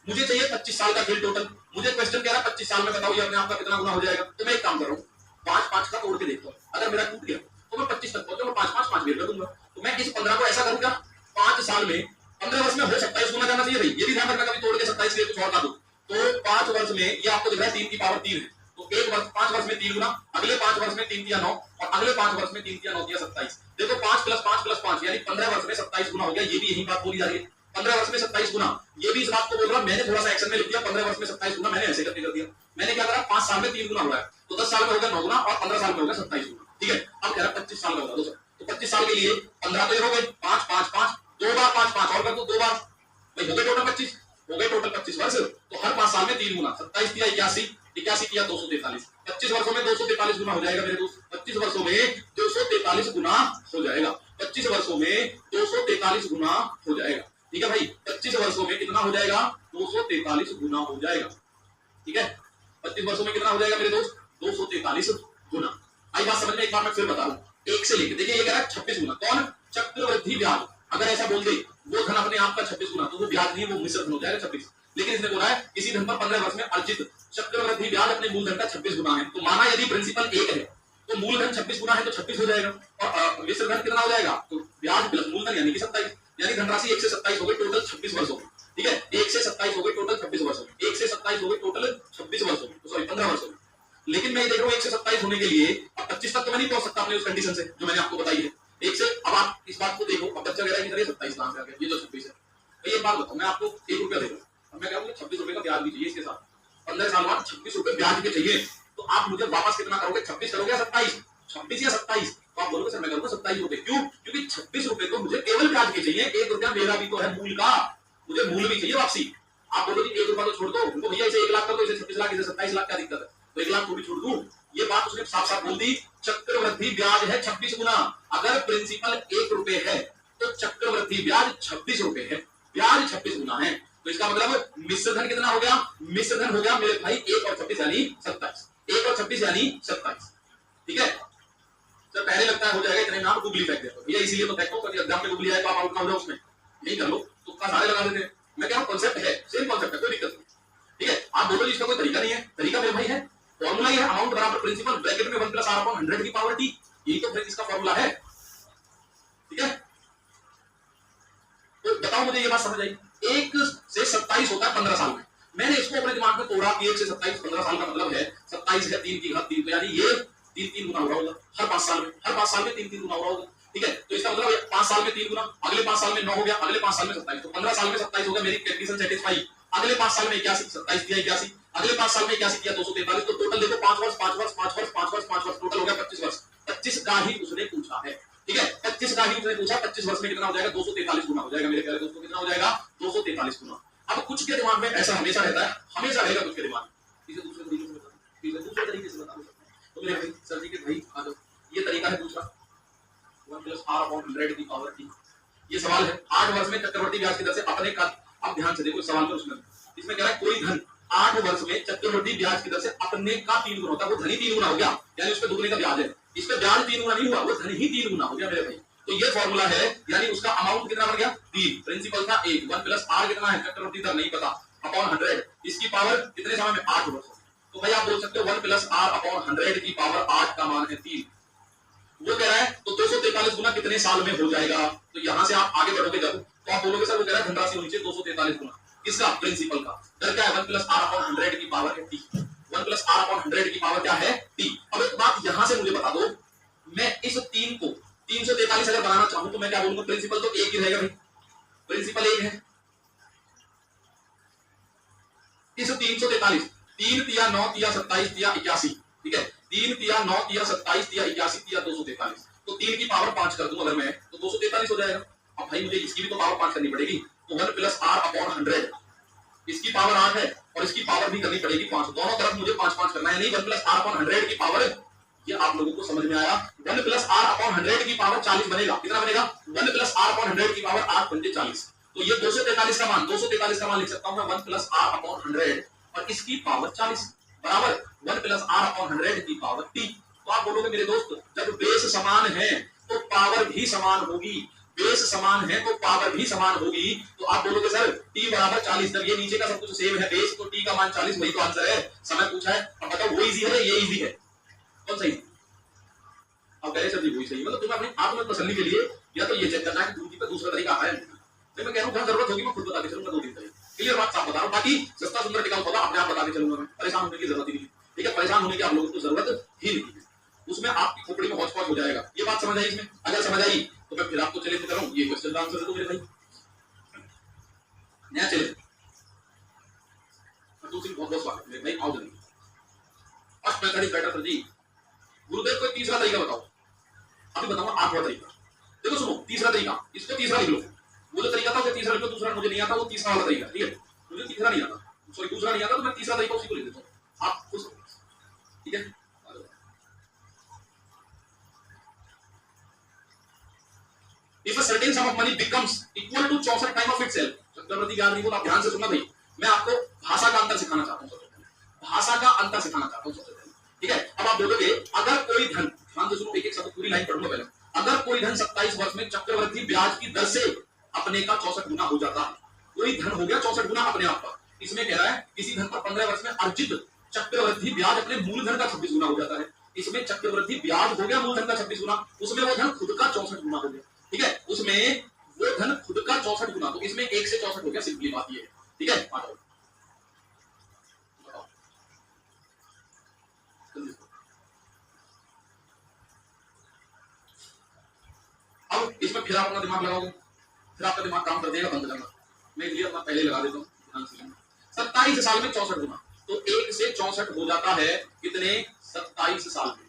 मुझे चाहिए 25 साल का खेल टोटल। मुझे क्वेश्चन कह रहा है 25 साल में बताओ ये अपने आप का कितना गुना हो जाएगा। तो मैं एक काम कर रहा हूँ, 5 का तोड़ के देखता हूँ, अगर मेरा टूट गया तो मैं 25 तक पहुंचा, मैं 5 बेर कर दूंगा। तो मैं इस 15 को ऐसा करूंगा, 5 साल में 15 वर्ष में हो 27 गुना जाना चाहिए भाई, ये भी ध्यान रखना, कभी तोड़ के 27 के कुछ और ना दो। तो 5 वर्ष में ये आपको दिख रहा है 3 की पावर 3 है, तो एक वर्ष 5 वर्ष में 3 गुना, अगले 5 वर्ष में 3 या 9, और अगले 5 वर्ष में 3 या 9 या 27। देखो 5 प्लस 5 प्लस 5 यानी 15 वर्ष में 27 गुना हो गया। ये भी यही बात बोली जा रही है, 15 वर्ष में 27 गुना। ये भी इस बात को बोल रहा, मैंने थोड़ा सा एक्शन में लिख दिया 15 वर्ष में 27 गुना, मैंने ऐसे करके कर दिया। मैंने क्या करा, 5 साल में 3 गुना हो रहा है, तो 10 साल में हो गया 9 गुना, और 15 साल में हो गया 27 गुना। ठीक है, अब कह रहा 25 साल का होगा दोस्तों, तो 25 साल के लिए 15 तो ये हो गए 5 5 5, 2 बार 5 5 और कर दो 2 बार, भाई हो गए टोटल 25, हो गए टोटल 25 वर्ष। तो हर 5 साल में 3 गुना, 27 किया 81, 81 किया 243, 25 वर्षों में 243 गुना हो जाएगा मेरे दोस्त। 25 वर्षों में 243 गुना हो जाएगा, 25 वर्षों में 243 गुना हो जाएगा। ठीक है भाई, 25 वर्षों में कितना हो जाएगा? 243 गुना हो जाएगा। ठीक है, 25 वर्षों में कितना हो जाएगा मेरे दोस्त? 243 गुना। आई बात समझ में? एक बार मैं फिर बता दूं, 1 से लेकर, देखिए ये कह रहा है 26 गुना, कौन? चक्रवृद्धि ब्याज। अगर ऐसा बोल दे वो धन अपने आप का 26 गुना, तो वो ब्याज नहीं, वो मिश्र धन हो जाएगा 26। लेकिन इसने बोला है किसी धन पर 15 वर्ष में अर्जित चक्रवृद्धि ब्याज अपने मूलधन का 26 गुना है, तो माना यदि प्रिंसिपल 1 है तो मूलधन 26 गुना है तो 26 हो जाएगा, और मिश्र धन कितना हो जाएगा? तो ब्याज प्लस मूलधन यानी कि 27, यानी धनराशि 1 से 27 हो गई टोटल 26 वर्षों में। ठीक है, 1 से 27 हो गई टोटल 26 वर्षों में, 1 से 27 हो गई टोटल 26 वर्षों में, सॉरी 15 वर्षों में। लेकिन मैं ये देख रहा हूँ 1 से 27 होने के लिए अब 25 तक तो मैं नहीं पहुंच सकता अपने उस कंडीशन से जो मैंने आपको बताई है। 1 से, अब आप इस बात को देखो, अब बच्चा कह रहा है 27 कहां से आ गया, ये तो 26 है। तो ये बात बताओ, मैं आपको 1 रुपया दे रहा हूँ, अब मैं कहूँगा 26 रुपए का ब्याज भी चाहिए इसके साथ, 15 साल बाद 26 रुपए ब्याज के चाहिए, तो आप मुझे वापस कितना करोगे? 26 करोगे या 27? 26 या 27? तो आप बोलोगे सर मैं करूंगा 27 रुपए। क्यों? क्योंकि 26 रुपए को मुझे केवल ब्याज के चाहिए, 1 रुपया मेरा भी तो है मूल का, मुझे मूल भी चाहिए वापसी। आप बोलोगे 1 रुपया तो छोड़ दो, उनको भैया इसे 1 लाख कर दो, इसे 26 लाख, इसे 27 लाख, क्या दिक्कत है? तो 1 लाख थोड़ी छोड़ दूं? ये बात उसने साफ साफ बोल दी, चक्रवृद्धि ब्याज है 26 गुना। अगर प्रिंसिपल 1 रुपए है तो चक्रवृद्धि ब्याज 26 रुपए है, ब्याज 26 गुना है। तो इसका मतलब मिश्र धन कितना हो गया? मिश्र धन हो गया मेरे भाई 1 और 26 यानी 27, 1 और 26 यानी 27। ठीक है, सर पहले लगता है हो जाएगा, इतने में आप गूगली फेंक देते हो भैया, इसीलिए तो फेंकता हूं कभी एग्जाम में गूगली आए तो आप आउट ना हो जाओ उसमें, यही कर लो, तुक्का सारे लगा देते हैं। मैं कह रहा हूं कांसेप्ट है, सेम कांसेप्ट है, कोई दिक्कत नहीं। ठीक है, आप बोलो इसका कोई तरीका नहीं है, तरीका मेरे भाई है, फॉर्मूला ही है, अमाउंट बराबर प्रिंसिपल ब्रैकेट में 1 + r/100 की पावर t, यही तो फ्रेंड्स इसका फॉर्मूला है, ठीक है। तो बताओ मुझे ये बात समझ आई, 1 से 27 होता है 15 साल में। मैंने इसको अपने दिमाग में तोड़ा कि 1 से 27 15 साल का मतलब है 27 है 3 की घात 3, तो यानी ये 3 गुना हो रहा होगा हर 5 साल में, हर 5 साल में 3 गुना हो रहा होगा, ठीक है। तो इसका मतलब 5 साल में 3 गुना, अगले 5 साल में 9 हो गया, अगले 5 साल में 27, तो 15 साल में 27 हो गया, मेरी कंडीशन सेटिस्फाई। अगले 5 साल में 81, 27 दिया 81, अगले 5 साल में 81 दिया 243, तो टोटल देखो 5 वर्ष 5 वर्ष 5 वर्ष 5 वर्ष 5 वर्ष, टोटल हो गया 25 वर्ष। 25 का ही उसने पूछा है, ठीक है। 25 का ही उसने पूछा, 25 वर्ष में कितना हो जाएगा, 243 गुना हो जाएगा मेरे प्यारे दोस्तों, कितना हो जाएगा 243 गुना। अब कुछ के दिमाग में ऐसा हमेशा रहता है, हमेशा रहेगा कुछ के दिमाग में, इसे दूसरे तरीके से बता, इसे दूसरे तरीके से बता दो। तो मेरे भाई सर जी के भाई आ जाओ, ये तरीका है दूसरा 1 + r/100 की पावर t। ये सवाल है 8 वर्ष में चक्रवर्ती ब्याज की दर से अपने का, अब ध्यान से देखो सवाल में उसमें इसमें कह रहा है कोई धन 8 वर्ष में चक्रवर्ती ब्याज की दर से अपने का 3 गुना होता है, वो धन ही 3 गुना हो गया, यानी उसके दुगने का ब्याज है, इसका ब्याज 3 गुना नहीं हुआ, वो धन ही 3 गुना हो गया मेरे भाई। तो ये फॉर्मूला है, यानी उसका अमाउंट कितना बन गया 3, प्रिंसिपल था 1, 1 + r कितना है चक्रवर्ती दर नहीं पता, अपॉन 100, इसकी पावर कितने समय में 8 वर्ष। तो भाई आप बोल सकते हो 1 + r/100 की पावर 8 का मान है 3, वो कह रहा है तो 243 गुना कितने साल में हो जाएगा। तो यहां से आप आगे बढ़ोगे जब, तो आप बोलोगे सर वो कह रहा है धनराशि होनी चाहिए 243 गुना, किसका प्रिंसिपल का, दर क्या है 1 + r/100 की पावर है t, 1 + r/100 की पावर क्या है t। अब एक बात यहां से मुझे बता दो, मैं इस 3 को 343 अगर बनाना चाहूं तो मैं क्या बोलूंगा, प्रिंसिपल तो एक ही रहेगा भाई, प्रिंसिपल एक है। इस 343 3 तिया 9 तिया 27 तिया 81, ठीक है, 3 तिया 9 तिया 27 तिया 81 तिया 243, तो 3 की पावर 5 कर दूं अगर मैं तो 243 हो जाएगा। अब भाई मुझे इसकी भी तो पावर 5 करनी पड़ेगी, तो 1 + r/100, इसकी पावर 8 है और इसकी पावर भी करनी पड़ेगी 5, दोनों तरफ मुझे 5 करना है, नहीं 1 + r/100 की पावर, ये आप लोगों को समझ में आया। 1 + r/100 की पावर 40 बनेगा, कितना बनेगा 1 + r/100 की पावर 8 × 40, तो ये 243 का मान, 243 का मान लिख सकता हूं मैं 1 + r/100 और इसकी पावर 40 बराबर 1 + r/100 की पावर t। तो आप बोलोगे मेरे दोस्त जब बेस समान है तो पावर भी समान होगी, बेस समान है तो पावर भी समान होगी, तो आप बोलोगे सर t = 40, जब ये नीचे का सब कुछ सेम है बेस, तो t का मान 40, वही तो आंसर है। समय पूछा है, अब बताओ वो इजी है ये इजी है, कौन सही। अब कह रहे सर जी वही सही, मतलब तुम्हें अपनी आत्म तसल्ली के लिए या तो ये चेक करना है कि दूसरा तरीका है, मैं कह रहा हूं जहां जरूरत होगी मैं खुद बता के चलूंगा 2 दिन तक, क्लियर बात साफ बता रहा हूं, बाकी सस्ता सुंदर टिकाऊ पता अपने आप बता के चलूंगा मैं, परेशान होने की जरूरत ही नहीं, ठीक है, परेशान होने की आप लोगों को जरूरत ही नहीं है, उसमें आपकी खोपड़ी में हौच पौच हो जाएगा। ये बात समझ आई इसमें, अगर समझ आई तो मैं फिर आपको चैलेंज कर रहा हूं, ये क्वेश्चन का आंसर दे दो मेरे भाई, नया चैलेंज। दूसरी बहुत बहुत स्वागत है भाई, आओ जल्दी। First method is better sir जी, गुरुदेव कोई तीसरा तरीका बताओ, अभी बताऊंगा 8वां तरीका। देखो सुनो, तीसरा तरीका, इसको तीसरा लिख लो, वो जो तरीका था उसे तीसरा लिख लो, दूसरा मुझे नहीं आता, वो तीसरा वाला तरीका, ठीक है, मुझे तीसरा नहीं आता, सॉरी दूसरा नहीं आता, तो मैं तीसरा तरीका उसी को लिख देता हूं, आप खुश हो, ठीक है। If a certain sum of money becomes equal to 64 time of itself, चक्रवर्ती ब्याज नहीं बोला, आप ध्यान से सुनना भाई, मैं आपको भाषा का अंतर सिखाना चाहता हूं सबसे पहले, भाषा का अंतर सिखाना चाहता हूं सबसे पहले, ठीक है। अब आप बोलोगे अगर कोई धन, ध्यान से सुनो, एक एक शब्द पूरी लाइन पढ़ूंगा पहले, अगर कोई धन 27 वर्ष में चक्रवर्ती ब्याज की दर से अपने का 64 गुना हो जाता है, कोई धन हो गया 64 गुना अपने आप का, इसमें कह रहा है किसी धन पर 15 वर्ष में अर्जित चक्रवर्ती ब्याज अपने मूलधन का 26 गुना हो जाता है, इसमें चक्रवर्ती ब्याज हो गया मूलधन का 26 गुना, उसमें वो धन खुद का 64 गुना हो गया, ठीक है, उसमें वो धन खुद का 64 गुना, तो इसमें 1 से 64 हो गया, सिंपली बात ये है, ठीक है। आ जाओ अब इसमें फिर आप अपना दिमाग लगाओगे, फिर आपका दिमाग काम कर देगा, बंद करना, मैं इसलिए अपना पहले लगा देता हूँ, ध्यान से सुनना। 27 साल में 64 गुना, तो 1 से 64 हो जाता है कितने 27 साल में,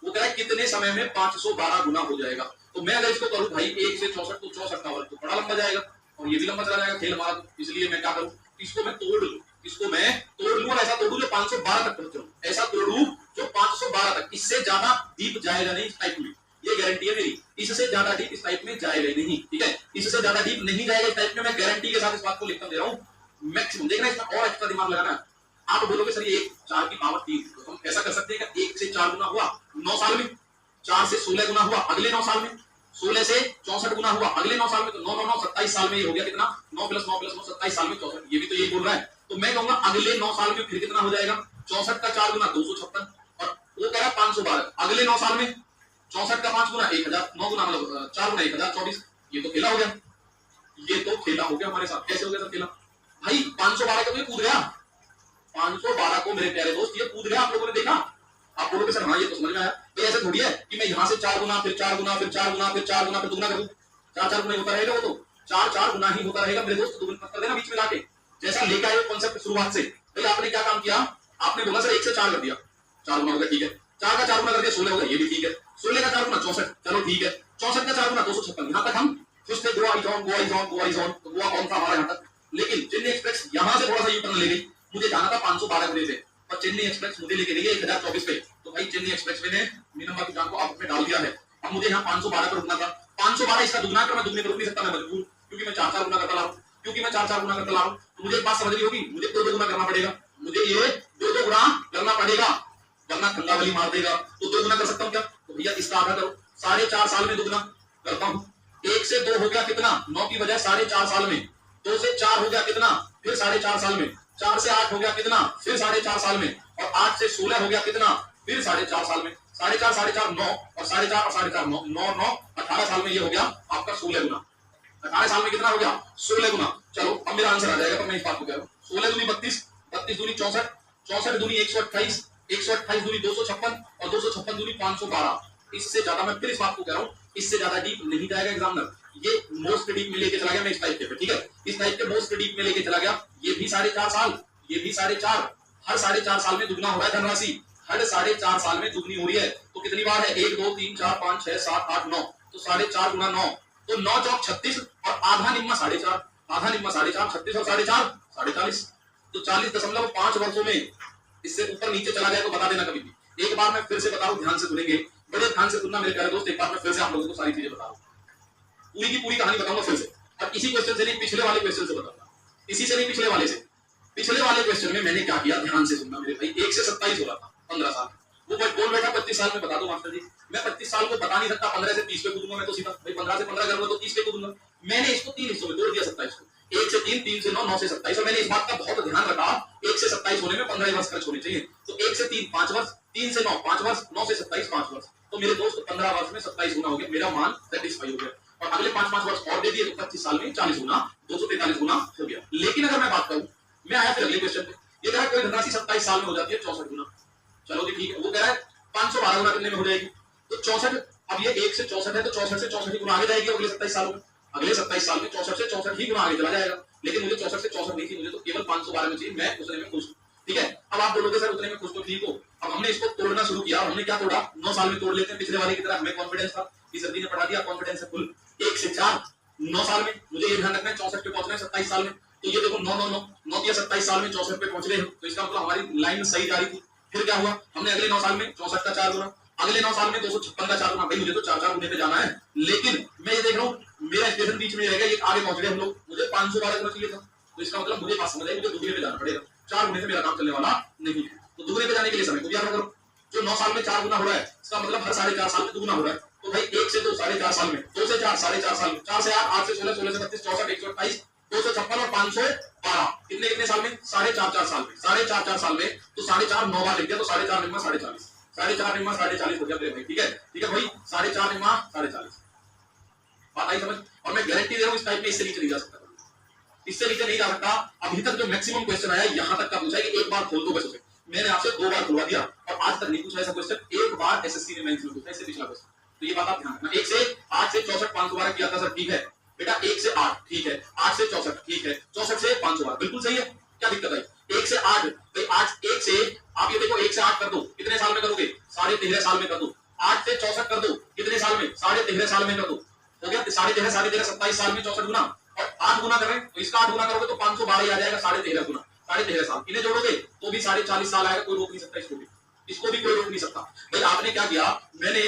वो कह रहा है कितने समय में 512 गुना हो जाएगा। तो मैं अगर इसको करूं भाई 1 से 64 तो 64 का वर्ग तो बड़ा लंबा जाएगा और ये भी लंबा चला जाएगा, खेल हमारा, इसलिए मैं क्या करूं, इसको मैं तोड़ लूं, इसको मैं तोड़ लूं और ऐसा तोड़ूं जो 512 तक पहुंच जाऊं, ऐसा तोड़ूं जो 512 तक, इससे ज्यादा डीप जाएगा नहीं इस टाइप में, ये गारंटी है मेरी, इससे ज्यादा डीप इस टाइप में जाएगा नहीं, ठीक है, इससे ज्यादा डीप नहीं जाएगा इस टाइप में, मैं गारंटी के साथ इस बात को लिखकर दे रहा हूं। मैक्सिमम देखना, इसमें और एक्स्ट्रा दिमाग लगाना। आप बोलोगे सर ये 4 की पावर 3, तो हम ऐसा कर सकते हैं कि 1 से 4 गुना हुआ 9 साल में, 4 से 16 गुना हुआ अगले 9 साल में, 16 से 64 गुना हुआ अगले 9 साल में, तो 9 9 9 27 साल में ये हो गया कितना, 9 + 9 + 9 27 साल में 64, ये भी तो यही बोल रहा है, तो मैं कहूंगा अगले 9 साल में फिर कितना हो जाएगा, 64 का 4 गुना 256, और वो कह रहा है 512 अगले 9 साल में, 64 का 5 गुना 1000, 9 गुना मतलब 4 गुना 1000 24। ये तो खेला हो गया, ये तो खेला हो गया हमारे साथ। कैसे हो गया सर खेला भाई? 512 का तो ये कूद गया, 512 को मेरे प्यारे दोस्त ये कूद गया। आप लोगों ने देखा? आप बोलोगे सर हाँ ये तो समझ में आया। तो ऐसे थोड़ी है कि मैं यहाँ से 4 गुना फिर 4 गुना फिर 4 गुना फिर 4 गुना फिर दुगना करूँ। 4 गुना होता रहेगा, वो तो 4 गुना ही होता रहेगा मेरे दोस्त। दुगना कर देना बीच में लाके, जैसा लेके आए कॉन्सेप्ट शुरुआत से। भाई आपने क्या काम किया? आपने बोला सर 1 से 4 कर दिया, 4 गुना हो गया, ठीक है। 4 का 4 गुना कर दिया 16 हो गया, ये भी ठीक है। 16 का 4 गुना 64, चलो ठीक है। 64 का 4 गुना 256। यहाँ तक हम खुश थे। Goa is on, Goa is on, Goa is on. तो गोवा कौन था हमारा यहाँ तक? लेकिन चेन्नई एक्सप्रेस यहाँ से थोड़ा सा यू टर्न ले गई। मुझे जाना था 512 गुने से, पर चेन्नई एक्सप्रेस मुझे लेके गई 1024 पे। तो भाई चेन्नई एक्सप्रेस ने मीनम्मा की जान को आप में डाल दिया है। अब मुझे यहाँ 512 पर रुकना था। 512 इसका दुगना कर, मैं दुगने पर रुक नहीं सकता, मैं मजबूर, क्योंकि मैं 4 गुना करता ला रहा हूँ, क्योंकि मैं 4 गुना करता ला रहा हूँ। तो मुझे एक बात समझ रही होगी, मुझे 2 गुना करना पड़ेगा, मुझे ये 2 गुना करना पड़ेगा, वरना खंगा बली मार देगा। तो 2 गुना कर सकता हूँ क्या? तो भैया इसका आधा करो, 4.5 साल में 2 गुना करता हूँ। 1 से 2 हो गया कितना? 9 की बजाय 4.5 साल में। 2 से 4 हो गया कितना? फिर 4.5 साल में। 4 से 8 हो गया कितना? फिर 4.5 साल में। और 8 से 16 हो गया कितना? फिर 4.5 साल में। 4.5 4.5 9 और 4.5 और 4.5 9 9 9 18 साल में ये हो गया आपका 16 गुना। 18 साल में कितना हो गया? 16 गुना। चलो अब मेरा आंसर आ जाएगा, पर मैं इस बात को कह रहा हूँ 16 दूनी 32, 32 दूनी 64, 64 दूनी 128, 128 दूनी 256 और 256 दूनी 512। इससे ज्यादा मैं फिर इस बात को कह रहा हूँ, इससे ज्यादा डीप नहीं जाएगा एग्जामिनर। ये मोस्ट डीप में लेके चला गया मैं इस टाइप के, ठीक है, इस टाइप के मोस्ट डीप में लेके चला गया। ये भी 4.5 साल, ये भी 4.5, हर 4.5 साल में दुगना हो रहा है धनराशि, हर 4.5 साल में दुगनी हो रही है। तो कितनी बार है? 1 2 3 4 5 6 7 8 9। तो 4.5 गुना 9, तो 9 चौक 36 और आधा निम्मा 4.5, आधा निम्मा 4.5, 36 और 4.5 40। तो 40.5 वर्षों में इससे ऊपर नीचे चला गया तो बता देना कभी भी। एक बार मैं फिर से बता रहा हूं, ध्यान से सुनेंगे, बड़े ध्यान से सुनना मेरे प्यारे दोस्त। एक बार मैं फिर से आप लोगों को सारी चीजें बता रहा हूं, पूरी की पूरी कहानी बताऊंगा फिर से। और इसी क्वेश्चन से नहीं, पिछले वाले क्वेश्चन से बताऊंगा, इसी से नहीं, पिछले वाले से। पिछले वाले क्वेश्चन में मैंने क्या किया, ध्यान से सुनना मेरे भाई। 1 से 27 हो रहा था 15 साल, वो बोल बैठा 25 साल में बता दो मास्टर जी। मैं 25 साल को बता नहीं सकता, 15 से 30 पे कूदूंगा मैं तो सीधा। भाई 15 से 15 करूंगा तो 30 पे कूदूंगा। मैंने इसको 3 हिस्सों में तोड़ दिया 27 को, 1 से 3, 3 से 9, 9 से 27। और मैंने इस बात का बहुत ध्यान रखा 1 से 27 होने में 15 वर्ष खर्च होने चाहिए। तो 1 से 3 5 वर्ष, 3 से 9 5 वर्ष, 9 से 27 5 वर्ष। तो मेरे दोस्त 15 वर्ष में 27 गुना हो गया, मेरा मान सेटिस्फाई हो गया। और अगले 5 वर्ष और दे दिए तो 25 साल में 40 गुना, 243 गुना हो गया। लेकिन अगर मैं बात करूं, मैं आया फिर अगले क्वेश्चन पे, ये कह रहा है कोई धनराशि 27 साल में हो जाती है 64 गुना। चलो जी ठीक है, वो कह रहा है 512 गुना कितने में हो जाएगी? तो 64, अब ये 1 से 64 है तो 64 से 64 गुना आगे जाएगी अगले 27 सालों में। अगले 27 साल में 64 से 64 ही गुना आगे चला जाएगा। लेकिन मुझे 64 से 64 नहीं थी, मुझे तो केवल 512 में चाहिए। मैं उतने में खुश हूं, ठीक है। अब आप बोलोगे सर उतने में खुश तो ठीक हो। अब हमने इसको तोड़ना शुरू किया, हमने क्या तोड़ा? 9 साल में तोड़ लेते हैं, पिछले वाले की तरह। हमें कॉन्फिडेंस था, इस सर जी ने पढ़ा दिया, कॉन्फिडेंस है फुल। 1 से 4 9 साल में, मुझे ये ध्यान रखना है 64 पे पहुंचना है 27 साल में। तो ये देखो 9 9 9 9 या 27 साल में 64 पे पहुंच गए हम। तो इसका मतलब हमारी लाइन सही जा रही थी। फिर क्या हुआ? हमने अगले 9 साल में 64 का 4 गुना, अगले 9 साल में 256 का 4 गुना। भाई मुझे तो 4 गुने पे जाना है, लेकिन मैं ये देख रहा हूँ मेरा स्टेशन बीच में रहेगा, ये आगे पहुंच गए हम लोग। मुझे 512 करना चाहिए था। तो इसका मतलब मुझे बात समझ आई, मुझे दुगने पे जाना पड़ेगा। 4 गुने से मेरा काम चलने वाला नहीं है। तो दुगने पे जाने के लिए समय को याद करो। जो 9 साल में 4 गुना हो रहा है, इसका मतलब हर 4.5 साल में दुगना हो रहा है। तो भाई 1 से 2 4.5 साल में, 2 से 4 4.5 साल में, 4 से 8 8 से 16 16 से 32 64 128 256 और 512 कितने कितने साल में? 4.5 साल में, 4.5 साल में। तो 4.5 9 बार लिख दिया, तो 4.5 निम्मा 40, 4.5 निम्मा 40 हो गया भाई, ठीक है, ठीक है भाई। 4.5 निम्मा 40 बात आई समझ। और मैं गारंटी दे रहा हूं इस टाइप में इससे नीचे नहीं जा सकता, इससे नीचे नहीं जा सकता। अभी तक जो मैक्सिमम क्वेश्चन आया यहां तक का पूछा है कि एक बार खोल दो बस उसे। मैंने आपसे 2 बार खुलवा दिया और आज तक नहीं पूछा ऐसा क्वेश्चन। एक बार एसएससी ने मेंस में पूछा, इससे पिछला क्वेश्चन। तो ये बात आप ध्यान रखना। 1 से 8 से 64 512 किया था सर, ठीक है बेटा। 1 से 8 ठीक है, 8 से 64 ठीक है, 64 से 512 बिल्कुल सही है, क्या दिक्कत आई? 1 से 8 भाई, 8 1 से आप ये देखो 1 से 8 कर दो, कितने साल में करोगे? 13.5 साल में कर दो। 8 से 64 कर दो, कितने साल में? 13.5 साल में कर दो। हो गया 13.5 27 साल में 64 गुना। और 8 गुना करें तो इसका 8 गुना करोगे तो 512 ही आ जाएगा। 13.5 गुना 13.5 साल, इन्हें जोड़ोगे तो भी 40 साल आएगा। कोई रोक नहीं सकता इसको भी, इसको भी कोई रोक नहीं सकता। भाई आपने क्या किया, मैंने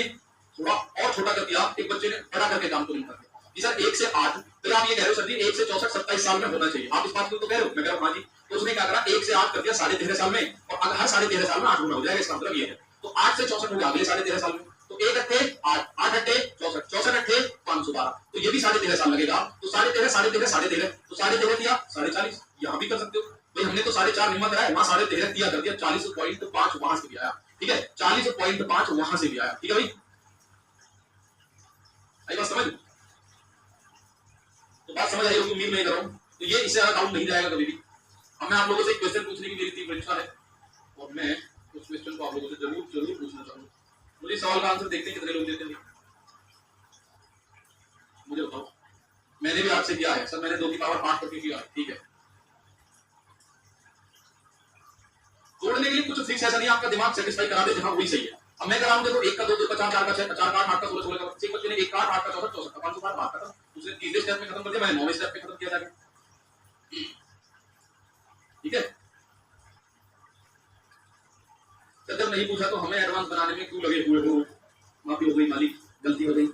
थोड़ा और छोटा कर दिया, एक बच्चे ने बड़ा करके काम को नहीं कर दिया। सर 1 से 8, तो आप ये कह रहे हो सर जी 1 से 64 27 साल में होना चाहिए, आप इस बात को तो कह रहे हो। मैं कह रहा हूं हां जी। तो उसने क्या करा, 1 से 8 कर दिया 13.5 साल में, और अगर हर 13.5 साल में 8 गुना हो जाएगा, इसका मतलब ये है। तो 8 से 64 हो गया अगले 13.5 साल में। तो 1 अट्ठे 8, 8 अट्ठे 64, 64 अट्ठे 512, तो ये भी 13.5 साल लगेगा। तो 13.5 13.5 तो 13.5 दिया 40.5, यहां भी कर सकते हो भाई। हमने तो 4.5 निम्मा करा है, वहां 13.5 दिया कर दिया, 40.5 वहां से भी आया, ठीक है, 40.5 वहां से भी आया, ठीक है भाई। आई बात समझ? तो बात समझ आई होगी, उम्मीद नहीं कर रहा हूँ। तो ये इससे ज्यादा डाउन नहीं जाएगा कभी भी। अब मैं आप लोगों से एक क्वेश्चन पूछने की मेरी तीव्र इच्छा है और मैं उस क्वेश्चन को आप लोगों से जरूर जरूर पूछना चाहूंगा। मुझे सवाल का आंसर देखते हैं कितने लोग देते हैं, मुझे बताओ। मैंने भी आपसे किया है सर, मैंने 2 की पावर 5 करके किया है, ठीक है। तोड़ने के लिए कुछ फिक्स ऐसा नहीं, आपका दिमाग सेटिस्फाई करा दे जहां वही सही है। अब मैं कराऊं देखो 1 का 2, 2 का 4, 4 का 6, 4 का 8, 8 का 16, 16 का 1 बच्चे ने 1 का 8, 8 का 14, 14 का 500 बार बात खत्म। उसने 3 स्टेप में खत्म कर दिया, मैंने 9वें स्टेप में खत्म किया जाके, ठीक है। तो जब नहीं पूछा तो हमें एडवांस बनाने में क्यों लगे हुए हो? माफी हो गई मालिक, गलती हो गई,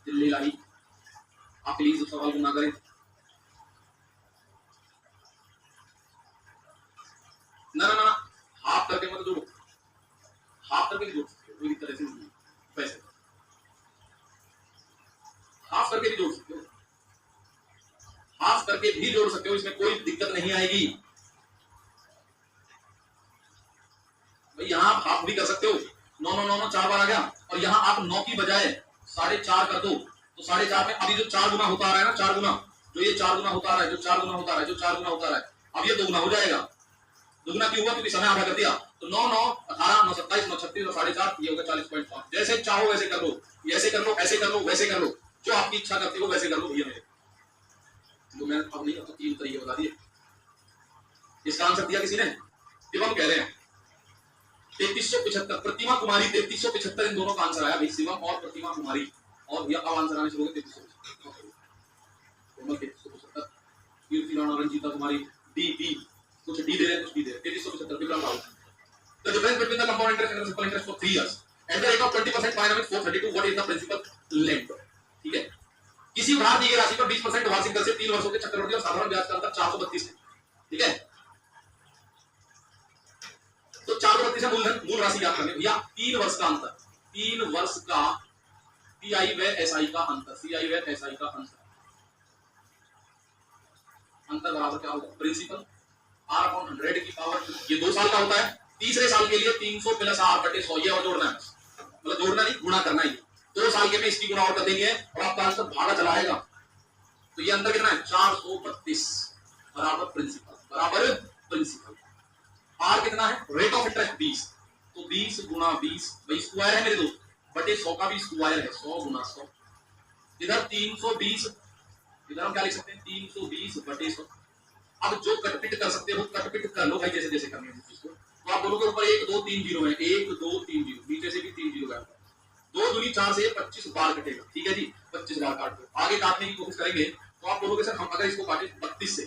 दिल्ली लाई, आप प्लीज उस सवाल को ना करें। ना ना ना, हाफ करके मत जोड़ो, हाफ करके जोड़ सकते हो, कोई दिक्कत ऐसी नहीं है। वैसे हाफ करके भी जोड़ सकते हो, हाफ करके भी जोड़ सकते हो, इसमें कोई दिक्कत नहीं आएगी भाई। यहाँ आप हाफ भी कर सकते हो, 9 9 9 9 4 बार आ गया, और यहाँ आप 9 की बजाय 4.5 कर दो, तो 4.5 में अभी जो 4 गुना होता आ रहा है ना, 4 गुना, जो ये 4 गुना होता आ रहा है, जो 4 गुना होता आ रहा है, जो 4 गुना होता आ रहा है, अब ये 2 गुना हो जाएगा। दुगना क्यों हुआ? क्योंकि समय आधा कर दिया। तो 9 9 18 9 27 9 36 और 4.5, ये होगा 40.5। जैसे चाहो वैसे कर लो, ऐसे कर लो, ऐसे कर लो, वैसे कर लो, जो आपकी इच्छा करती हो वैसे कर लो भैया मेरे। तो मैं अब नहीं, अब तो 3 तरीके बता दिए। इसका आंसर दिया किसी ने? शिवम कह रहे हैं 3375। प्रतिमा कुमारी 3375, इन दोनों का आंसर आया भाई, शिवम और प्रतिमा कुमारी। और भैया अब आंसर आने शुरू हो गए 3375, कीर्ति राणा, रंजीता कुमारी, डी कुछ डी दे रहे हैं, कुछ डी दे रहे हैं, 3375 Vikram Rao. The difference between the compound interest and the simple interest for 3 years. At the rate of 20% per annum is 432. What is the principal length? ठीक है। किसी उधार दी गई राशि पर 20% वार्षिक दर से 3 वर्षों के चक्रवृद्धि और साधारण ब्याज का अंतर 432 है, ठीक है। तो 432 है मूल राशि याद करनी भैया। 3 वर्ष का अंतर, 3 वर्ष का पीआई व एसआई का अंतर, सीआई व एसआई का अंतर बराबर क्या होगा? प्रिंसिपल R/100 की पावर, ये 2 साल का होता है। तीसरे साल के लिए 300 + R/100, ये और जोड़ना है, मतलब जोड़ना नहीं, गुणा करना ही। 2 साल के में इसकी गुणा और कर देंगे और आपका आंसर भागा चला आएगा। तो ये अंतर कितना है? 432 बराबर प्रिंसिपल। आर कितना है? रेट ऑफ इंटरेस्ट 20, तो 20 गुणा 20 भाई स्क्वायर है मेरे दोस्त, बटे 100 का भी स्क्वायर है, 100 गुणा 100। इधर 320, इधर हम क्या लिख सकते हैं? 320 बटे 100। अब जो कटपिट कर सकते हो कटपिट कर लो भाई, जैसे जैसे करनी है चीज को। तो आप दोनों के ऊपर 1 2 3 0 है, 1 2 3 0, नीचे से भी 3 0 है। 2 दूनी 4 से 25 बार कटेगा, ठीक है जी, 25 बार काट दो। आगे काटने की कोशिश करेंगे तो आप बोलोगे सर हम अगर इसको काटे 32 से,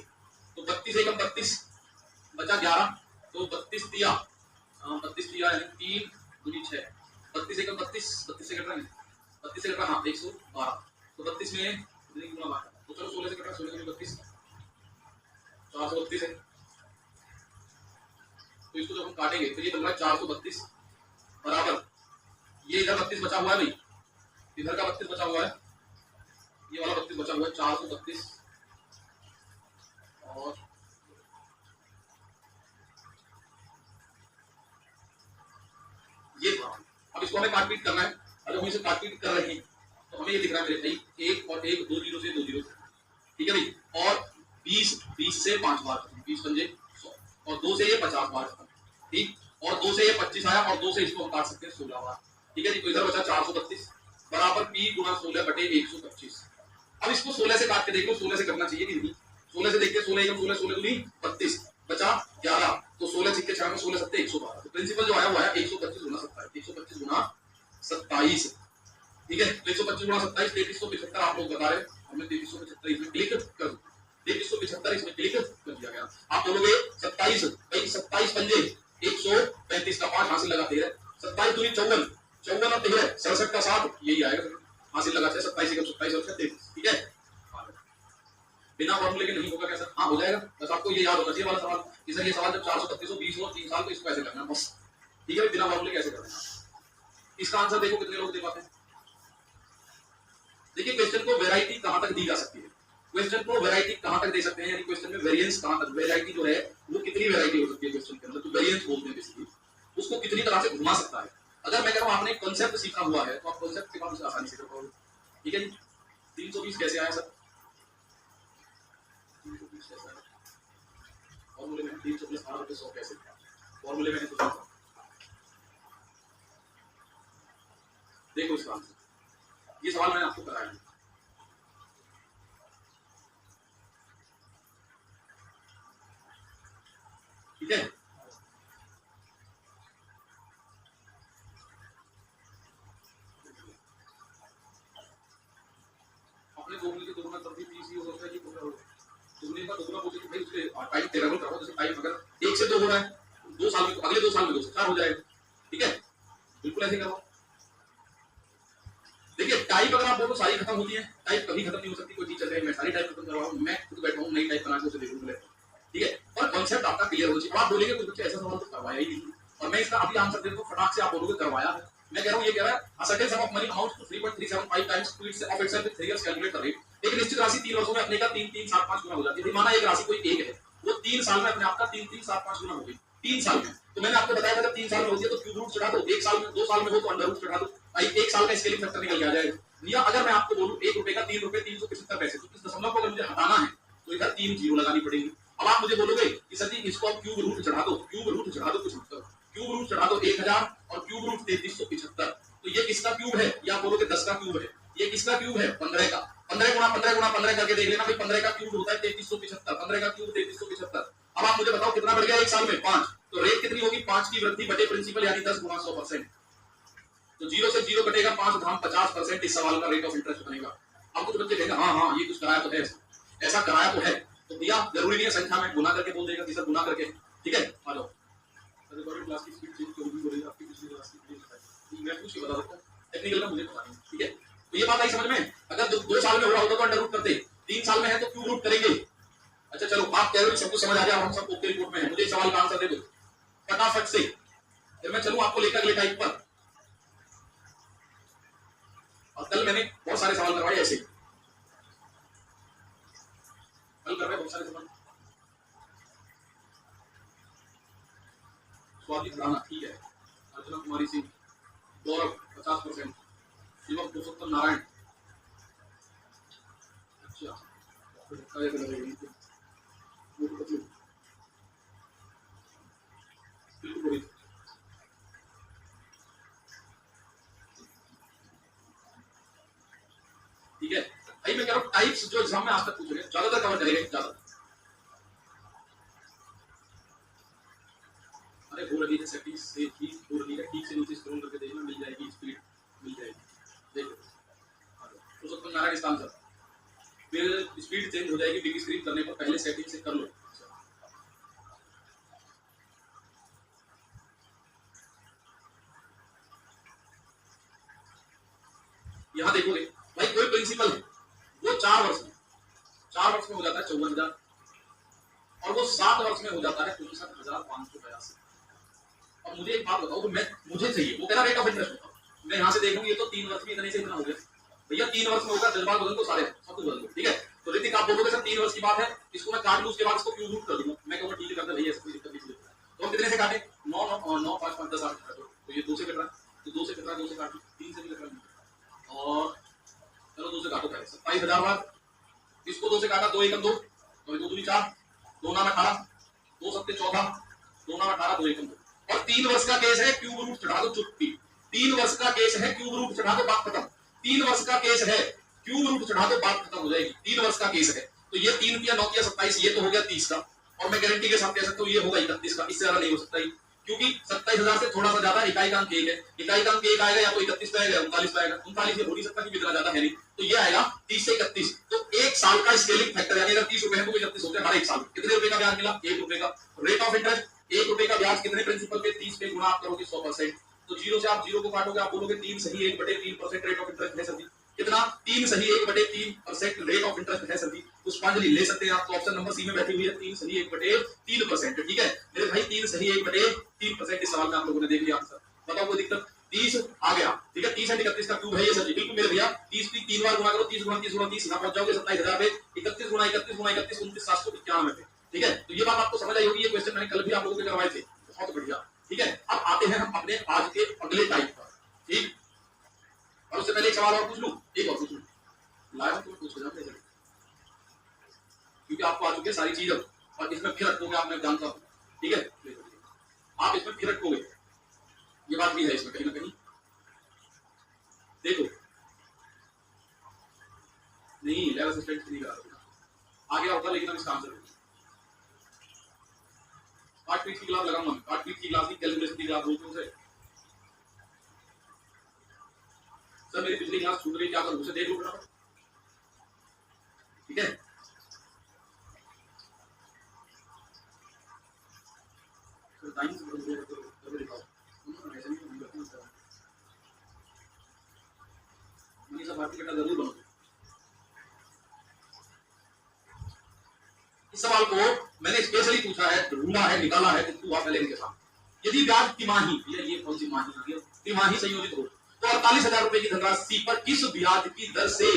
तो 32 एकम 32 बचा 11, तो 32 दिया, 32 दिया यानी 3 दूनी 6, 32 एकम 32, 32 से कट रहा है, 32 से कट रहा, हाँ 112, तो 32 में कितनी गुना बार, तो चलो 16 से कट रहा, 16 में 32, 432 है। तो इसको जब हम काटेंगे तो ये बन रहा है 432 बराबर, ये इधर 32 बचा हुआ है भाई, इधर का 32 बचा हुआ है, ये वाला 32 बचा हुआ है, 432 और ये था। अब इसको हमें काटपीट करना है, अगर हम इसे काटपीट कर रहे हैं तो हमें ये दिख रहा है मेरे भाई 1 और 1, 2 0 से 2 0, ठीक है भाई। और 20 से 5 बार, 20 पंजे 100, और 2 से ये 50 बार खत्म, ठीक। और 2 से ये 25 आया, और 2 से इसको हम काट सकते हैं 16 बार, ठीक है जी। तो इधर बचा 432 बराबर P गुणा 16 बटे 125। अब इसको 16 से काट के देख लो, 16 से करना चाहिए कि नहीं? 16 से देखते 16 एकम 16, 16 दूनी 32, बचा 11, तो 16 सिक्के 6 में 16 सत्ते 112। तो प्रिंसिपल जो आया हुआ है 125 गुणा 27, 125 गुणा 27, ठीक है। तो 125 गुणा 27 3375 आप लोग बता रहे हैं, हमने 3375 इसमें क्लिक कर दो, 3375 इसमें क्लिक कर दिया गया। आप बोलोगे 27 भाई, 27 पंजे 135 का 5 हासिल लगा 13, 27 दूनी 54, 54 और 13 67 का 7, यही आएगा हासिल लगा 27 एकम 27 और 33, ठीक है। बिना फॉर्मूले के नहीं होगा क्या सर? हाँ हो जाएगा, बस आपको ये याद होना चाहिए वाला सवाल कि सर ये सवाल जब 432 हो 20 हो 3 साल तो इसको कैसे करना है, बस ठीक है। बिना फॉर्मूले कैसे करना है? इसका आंसर देखो कितने लोग दे पाते हैं। देखिए क्वेश्चन को वैरायटी कहां तक दी जा सकती है, क्वेश्चन को वैरायटी कहां तक दे सकते हैं, यानी क्वेश्चन में वेरिएंस कहां तक, वैरायटी जो है वो कितनी वैरायटी हो सकती है क्वेश्चन के अंदर, तो वेरिएंस बोलते हैं बेसिकली, उसको कितनी तरह से घुमा सकता है। अगर मैं कह रहा हूं आपने कॉन्सेप्ट सीखा हुआ है तो आप कॉन्सेप्ट के बाद उसे आसानी से कर पाओगे, ठीक है जी। 320 कैसे आया सर? 320 कैसे आया? फॉर्मूले में 300 प्लस 12 बटे 100 कैसे? फॉर्मूले में तो देखो इसका आंसर, ये सवाल मैंने आपको कराया है। ठीक है, अपने दोगुने के दोगुना तब भी 30 ही हो सकता है कि दुगने का दोगुना बोलते तो भाई उसके टाइम टेबल कराओ, जैसे टाइम अगर 1 से 2 हो रहा है 2 साल में, अगले 2 साल में 2 से 4 हो जाएगा। ठीक है, बिल्कुल ऐसे करो। देखिए टाइप अगर आप बोलो सारी खत्म होती है, टाइप कभी खत्म नहीं हो सकती। कोई चीज चल रही है मैं सारी टाइप खत्म करवाऊं, मैं खुद बैठा हूं नई टाइप बना के उसे देखूंगा। ठीक है, और कॉन्सेप्ट आपका क्लियर हो चाहिए। आप बोलेंगे कुछ बच्चे ऐसा सवाल तो करवाया ही नहीं, और मैं इसका अभी आंसर दे दूं फटाक से, आप बोलोगे करवाया है। मैं कह रहा हूं ये कह रहा है a certain sum of money amounts to 3.375 times speed of itself with 3 years calculate the rate। एक निश्चित राशि 3 वर्षों में अपने का 3 3 7 5 गुना हो जाती है। माना एक राशि कोई एक है, वो 3 साल में अपने आप का 3 3 7 5 गुना हो गई 3 साल में। तो मैंने आपको बताया था जब 3 साल में होती है तो क्यूब रूट चढ़ा दो, 1 साल में 2 साल में हो तो अंडर रूट चढ़ा दो, भाई 1 साल का स्केलिंग फैक्टर निकल के आ जाएगा। या अगर मैं आपको बोलूं 1 रुपए का 3 रुपए 375 पैसे, तो इस दशमलव को अगर मुझे हटाना है तो इधर 3 जीरो लगानी पड़ेगी। अब आप मुझे बोलोगे कि सर जी इसको आप क्यूब रूट चढ़ा दो, क्यूब रूट चढ़ा दो कुछ मतलब, क्यूब रूट चढ़ा दो 1000 और क्यूब रूट 3375, तो ये किसका क्यूब है? या आप बोलोगे 10 का क्यूब है। ये किसका क्यूब है? 15 का। 15 गुणा 15 गुणा 15 करके देख लेना भाई, 15 का क्यूब होता है 3375, 15 का क्यूब 3375। अब आप मुझे बताओ कितना बढ़ गया एक साल में? 5। तो रेट कितनी होगी? 5 की वृद्धि बटे प्रिंसिपल, यानी 10 गुणा 100%। तो 0 से 0 कटेगा 5 धाम 50%, इस सवाल का रेट ऑफ इंटरेस्ट बनेगा। अब कुछ बच्चे कहेंगे हाँ हाँ ये कुछ कराया तो है, ऐसा कराया तो है, तो भैया जरूरी नहीं है संख्या में गुना करके बोल देगा कि सर गुना करके। ठीक है, आ जाओ। रिकॉर्डेड क्लास की स्पीड चेंज क्यों होगी बोलेगा, आपकी पिछली क्लास की स्पीड मैं पूछ के बता सकता हूं, टेक्निकल का मुझे पता नहीं। ठीक है, तो ये बात आई समझ में? अगर 2 साल में हो रहा होता तो अंडर रूट करते, 3 साल में है तो क्यूब रूट करेंगे। अच्छा चलो, आप कह रहे हो सब कुछ समझ आ गया, हम सब ओके रिपोर्ट में है, मुझे सवाल का आंसर दे दो फटाफट से, फिर मैं चलूं आपको लेकर अगले टाइप पर। और कल मैंने बहुत सारे सवाल करवाए ऐसे, कल कर रहे बहुत सारे सवाल। स्वाति खुराना ठीक है, अर्चना कुमारी सिंह, गौरव 50%, शिवम पुरुषोत्तम नारायण, अच्छा बिल्कुल। ठीक है भाई, मैं कह रहा हूँ टाइप्स जो एग्जाम में आज तक पूछे गए ज्यादातर कवर करेंगे ज्यादा। अरे हो रही है सेटिंग्स से ठीक हो रही है, ठीक से नीचे स्क्रॉल करके देखना, मिल जाएगी स्पीड, मिल जाएगी। देखो तो सब नारायण इसका आंसर, फिर स्पीड चेंज हो जाएगी बिग स्क्रीन करने पर, पहले सेटिंग से कर लो। यहाँ देखोगे भाई कोई प्रिंसिपल है वो 4 वर्ष में हो जाता है 54,000, और वो 7 वर्ष में हो जाता है 64,582। अब मुझे एक बात बताओ, तो मैं मुझे चाहिए वो कह रहा रेट ऑफ इंटरेस्ट होता, मैं यहाँ से देखूँ ये तो 3 वर्ष में इतने से इतना हो गया, भैया 3 वर्ष में होगा, जज्बात बदल दो सारे, सब कुछ बदल दो। ठीक है, तो ऋतिक आप बोलोगे सर 3 वर्ष की बात है, इसको मैं काट लूँ उसके बाद इसको क्यूब रूट कर दूंगा, मैं कहूँगा ठीक है करते भैया, ऐसी कोई दिक्कत नहीं। तो हम कितने से काटे? 9 9 9 5 5 10 8, तो ये 2 से कट रहा है, तो 2 से कट रहा है, 2 से काट, 3 से भी कट रहा है, और चलो 2 से काटो पहले 27,000 बाद, इसको 2 से काटा, 2 एकम 2, तो 2 दूनी 4, 2 नाम 18, 2 सत्ते 14, 2 नाम 18, 2 एकम 2, और 3 वर्ष का केस है, क्यूब रूट चढ़ा दो चुप्पी। 3 वर्ष का केस है, क्यूब रूट चढ़ा दो, बात खत्म। 3 वर्ष का केस है, क्यूब रूट चढ़ा दो, बात खत्म हो जाएगी। 3 वर्ष का केस है, तो ये 3 किया 9 किया 27, ये तो हो गया 30 का, और मैं गारंटी के साथ कह सकता हूँ ये होगा 31 का, इससे ज्यादा नहीं हो सकता, क्योंकि 27,000 से थोड़ा सा ज्यादा इकाई का अंक 1 है, इकाई का अंक 1 आएगा या तो 31 पे आएगा 39 पे आएगा, 39 ये हो नहीं सकता क्योंकि इतना ज्यादा है नहीं, तो ये आएगा 30 से 31। तो 1 साल का स्केलिंग फैक्टर, यानी अगर 30 रुपए है तो 31 होते हैं हर 1 साल। कितने रुपए का ब्याज मिला? 1 रुपए का। रेट ऑफ इंटरेस्ट 1 रुपए का ब्याज कितने प्रिंसिपल पे? 30 पे, गुणा आप करोगे 100%, तो 0 से आप 0 को काटोगे, आप बोलोगे 3 सही 1/3% रेट ऑफ इंटरेस्ट है सर जी। कितना? 3 सही 1/3% रेट ऑफ इंटरेस्ट है सर जी। पुष्पांजलि ले सकते हैं आप, तो ऑप्शन नंबर सी में बैठी हुई है 3 सही 1/3%। ठीक है मेरे भाई, 3 सही 1/3%। इस सवाल में आप लोगों ने देख लिया आंसर, बताओ कोई दिक्कत? 30 आ गया, ठीक है, 30 एंड 31 का क्यूब है ये सर जी, बिल्कुल मेरे भैया। 30 की 3 बार गुणा करो, 30 गुणा 30 गुणा 30, यहाँ पहुंच जाओगे 27,000 पे, 31 गुणा 31 गुणा 31 29,791 पे। ठीक है, तो ये बात आपको समझ आई होगी, ये क्वेश्चन मैंने कल भी आप लोगों के करवाए थे, बहुत बढ़िया। ठीक है, अब आते हैं हम अपने आज के अगले टाइप पर। ठीक, और उससे पहले एक सवाल और पूछ लूं, एक और पूछ लूं, लाया तो पूछ रहा हूं, क्योंकि आपको आ चुकी है सारी चीज अब, और इसमें फिर रखोगे आप, मैं जानता हूं, ठीक है, आप इसमें फिर रखोगे, ये बात भी है इसमें कहीं ना कहीं। देखो नहीं लैब असिस्टेंट नहीं करा सकता, आगे होगा, लेकिन हम इसका आंसर काट पीट की क्लास लगाऊंगा, काट पीट की क्लास की कैलकुलेशन की क्लास बोलते हैं उसे। सर मेरी पिछली क्लास छूट गई, क्या करूं, उसे देख लो फटाफट, ठीक है। सर टाइम से बोल दो तो दिखाओ, ऐसे नहीं करते सर, मुझे सब बात बेटा जरूर बनो। इस सवाल को मैंने स्पेशली पूछा है, ढूंढा है, निकाला है, तो हुआ पहले इनके साथ। यदि ब्याज तिमाही, ये कौन सी माही है, तिमाही संयोजित हो तो 48,000 रुपए की धनराशि पर किस ब्याज की दर से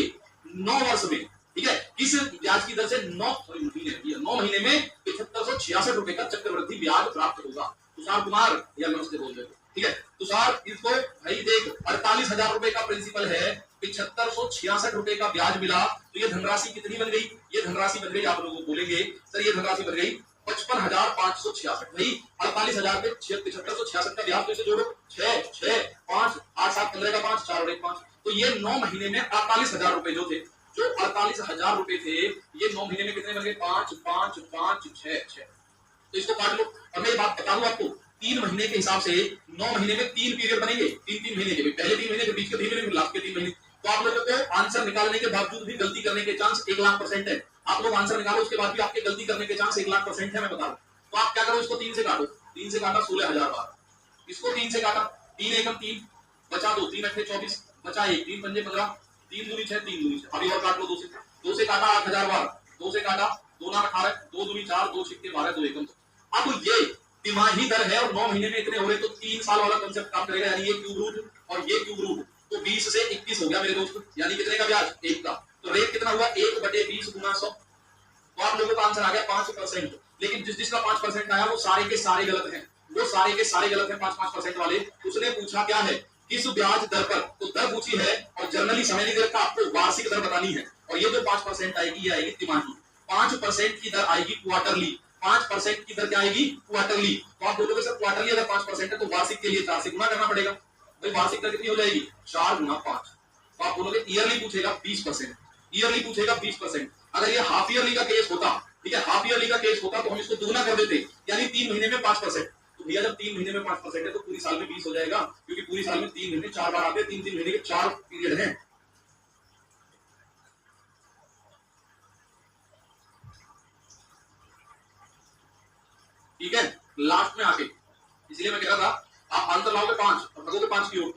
9 वर्ष में, ठीक है, किस ब्याज की दर से 9 महीने में 7566 रुपए का चक्रवृद्धि ब्याज प्राप्त होगा। तुषार कुमार या नमस्ते बोल रहे, ठीक है तुषार, इसको भाई देख 48,000 रुपए का प्रिंसिपल है, 7566 रुपए का ब्याज मिला, तो ये धनराशि कितनी बन गई, ये धनराशि बन गई, आप लोगों को बोलेंगे सर ये धनराशि बन गई 55,566, भाई 48,000 पे 7566 का ब्याज, तो इसे जोड़ो 6 6 5 8 7 15 का 5 4 और 1 5, तो ये 9 महीने में 48,000 रुपए जो थे, जो 48,000 रुपए थे, ये 9 महीने में कितने बन गए, 5 5 5 6 6, तो इसको काट लो। और मैं ये बात बता दूं आपको, 3 महीने के हिसाब से 9 महीने में 3 पीरियड बनेंगे, 3 महीने के, पहले 3 महीने के, बीच के 3 महीने, लास्ट के 3 महीने, तो आप लोगों को आंसर निकालने के बावजूद भी गलती करने के चांस 1,00,000% है। आप लोग आंसर निकालो, उसके बाद भी आपके गलती करने के चांस 1,00,000% है, मैं बता रहा हूं। तो आप क्या करो, इसको 3 से काटो, 3 से काटा 16,000 बार, इसको 3 से काटा, 3 एकम 3 बचा 2, 3 अठे 24 बचा 1, 3 पंजे 15, 3 दूनी 6, 3 दूनी 6, अभी और काट लो 2 से काटा 8,000 बार, 2 से काटा 2 9 18, 2 दूनी 4, 2 छिक्के 12, 2 एकम। अब ये तिमाही दर है और 9 महीने में इतने हो रहे, तो 3 साल वाला कांसेप्ट काम करेगा, यानी ये क्यूब रूट और ये क्यूब रूट, तो 20 से 21 हो गया मेरे दोस्त, यानी कितने का ब्याज, 1 का, तो रेट कितना हुआ 1/20 गुना 100, तो आप लोगों का आंसर आ गया 5%। लेकिन जिसका 5% आया वो सारे के सारे गलत हैं, वो सारे के सारे गलत हैं 5% वाले। उसने पूछा क्या है, किस ब्याज दर पर, तो दर पूछी है और जनरली समय नहीं दे रखा, आपको वार्षिक दर बतानी है, और ये जो 5% आएगी, ये आएगी तिमाही। 5% की दर आएगी क्वार्टरली, 5% की दर क्या आएगी क्वार्टरली। तो आप बोलोगे सर क्वार्टरली अगर 5% है तो वार्षिक के लिए 4 से गुना करना पड़ेगा, भाई वार्षिक दर कितनी हो जाएगी 4 गुना 5, तो आप बोलोगे ईयरली पूछेगा 20%, ईयरली पूछेगा 20%। अगर ये हाफ ईयरली का केस होता, ठीक है, हाफ ईयरली का केस होता तो हम इसको दुगना कर देते, यानी 3 महीने में 5%, तो भैया जब 3 महीने में 5% है तो पूरी साल में 20 हो जाएगा, क्योंकि पूरी साल में 3 महीने 4 बार आते हैं, 3 महीने के 4 पीरियड हैं। ठीक है, लास्ट में आके इसलिए मैं कह रहा था आप आंसर लाओगे 5 और लगोगे 5 की ओर,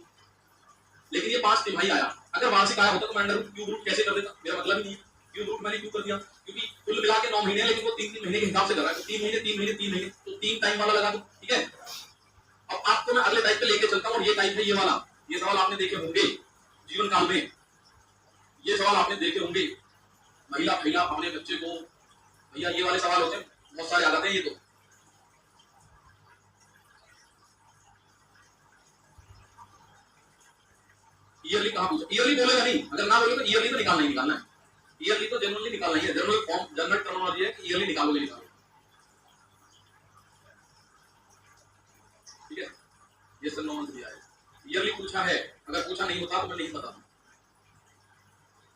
लेकिन ये 5 तिमाही आया, अगर वार्षिक आया होता तो मैं अंडर रूट क्यूब रूट कैसे कर देता, मेरा मतलब ही नहीं है, क्यूब रूट मैंने क्यों कर दिया, क्योंकि कुल मिला के 9 महीने, लेकिन वो 3 महीने के हिसाब से कर रहा है, तो 3 महीने 3 महीने 3 महीने, तो 3 टाइम वाला लगा दो, ठीक है। अब आपको मैं अगले टाइप पे लेके चलता हूँ, और ये टाइप है ये वाला, ये सवाल आपने देखे होंगे जीवन काल में, ये सवाल आपने देखे होंगे, महिला महिला अपने बच्चे को, भैया ये वाले सवाल होते हैं, बहुत सारे आ जाते हैं ये, तो ईयरली कहां पूछा, ईयरली बोलेगा नहीं, अगर ना बोले तो ईयरली तो निकालना ही निकालना है, ईयरली तो जनरली निकालना ही है, जनरल फॉर्म जनरल टर्मिनोलॉजी है कि ईयरली निकालोगे निकालोगे, ठीक है। ये सर नॉन दिया है, ईयरली पूछा है, अगर पूछा नहीं होता तो मैं नहीं बताता।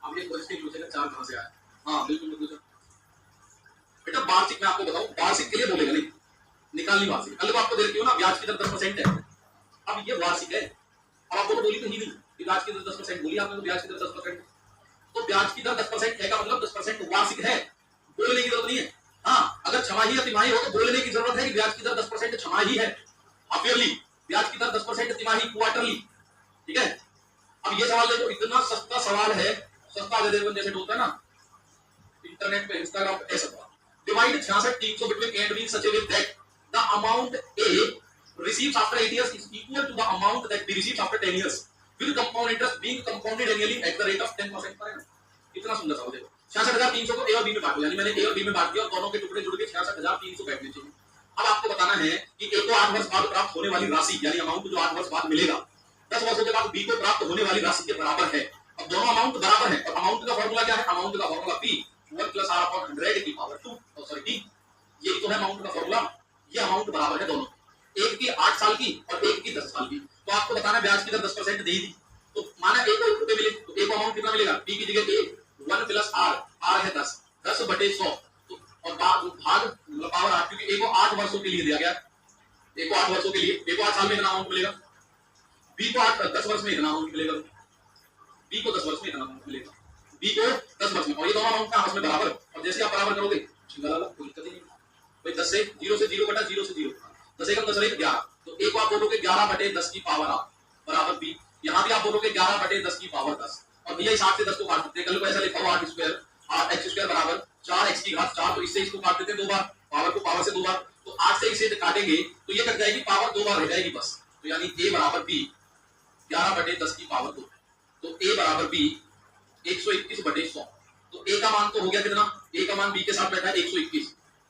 अब ये क्वेश्चन पूछेगा 4 कहां से आया, हाँ बिल्कुल मैं पूछा बेटा, वार्षिक मैं आपको बताऊं, वार्षिक के लिए बोलेगा नहीं, निकालनी वार्षिक, कल आपको दे रखी हो ना ब्याज की दर 10% है, अब ये वार्षिक है, अब आपको तो बोली तो ही नहीं कि ब्याज की दर 10% बोली आपने, तो ब्याज की दर 10%, तो ब्याज की दर 10% है का मतलब 10% वार्षिक है, बोलने की जरूरत नहीं है। हाँ अगर छमाही या तिमाही हो तो बोलने की जरूरत है कि ब्याज की दर 10% छमाही है, हाफ ईयरली, ब्याज की दर 10% तिमाही क्वार्टरली, ठीक है। अब ये सवाल देखो, इतना सस्ता सवाल है, सस्ता विदेश जैसे होता है ना इंटरनेट पे, इंस्टाग्राम पे, ऐसा सवाल, divide 66 teams between A and B in such a way that the amount A receives after 8 years is equal to the amount that B receives after 10 years with compound interest being compounded annually at the rate of 10% per annum। इतना सुंदर सवाल देखो, 66,300 को A और B में बांटो, यानी मैंने A और B में बांट दिया और दोनों के टुकड़े जुड़ के 66,300 बैठने चाहिए। अब आपको बताना है कि A को 8 वर्ष बाद प्राप्त होने वाली राशि, यानी अमाउंट जो 8 वर्ष बाद मिलेगा, 10 वर्षों के बाद B को प्राप्त होने वाली राशि के बराबर है, अब दोनों अमाउंट बराबर है और अमाउंट का फॉर्मूला क्या है? अमाउंट का formula P 1 plus R upon 100 की पावर 2 सॉरी D, यही तो है अमाउंट का फॉर्मूला। ये अमाउंट बराबर है दोनों, एक की 8 साल की और एक की 10 साल की। तो आपको बताना है ब्याज की दर 10% दी थी, तो माना एक को 1 रुपए मिले तो एक अमाउंट कितना मिलेगा? P की जगह A 1 प्लस R है 10, 10 बटे 100 तो और भाग मतलब पावर 8, क्योंकि एक को 8 वर्षों के लिए दिया गया, एक को 8 वर्षों के लिए, एक को 8 साल में इतना अमाउंट मिलेगा, बी को 10 वर्ष में इतना अमाउंट मिलेगा, बी को 10 वर्ष में इतना अमाउंट मिलेगा, बी को 10 वर्ष में, और ये दोनों अमाउंट आपस में बराबर, और जैसे आप बराबर करोगे कोई दिक्कत नहीं भाई। 10 से 0 कटा 0 से 0, 10 एकम 10 रही 11, तो एक को आप बोलोगे 11 बटे 10 की पावर 8 बराबर बी, यहाँ भी आप बोलोगे 11 बटे 10 की पावर 10, और भैया इस 8 से 10 को काट देते हैं, कल को ऐसा लिखा हुआ 8 स्क्वायर 8x स्क्वायर बराबर 4x की घात 4, तो इससे इसको काट देते हैं 2 बार, पावर को पावर से 2 बार, तो 8 से इसे काटेंगे तो ये कट जाएगी, पावर 2 बार रह जाएगी बस, तो यानी a बराबर b 11 बटे 10 की पावर 2, तो a बराबर b 121 बटे 100, तो a का मान तो हो गया कितना? a का मान b के साथ बैठा है 121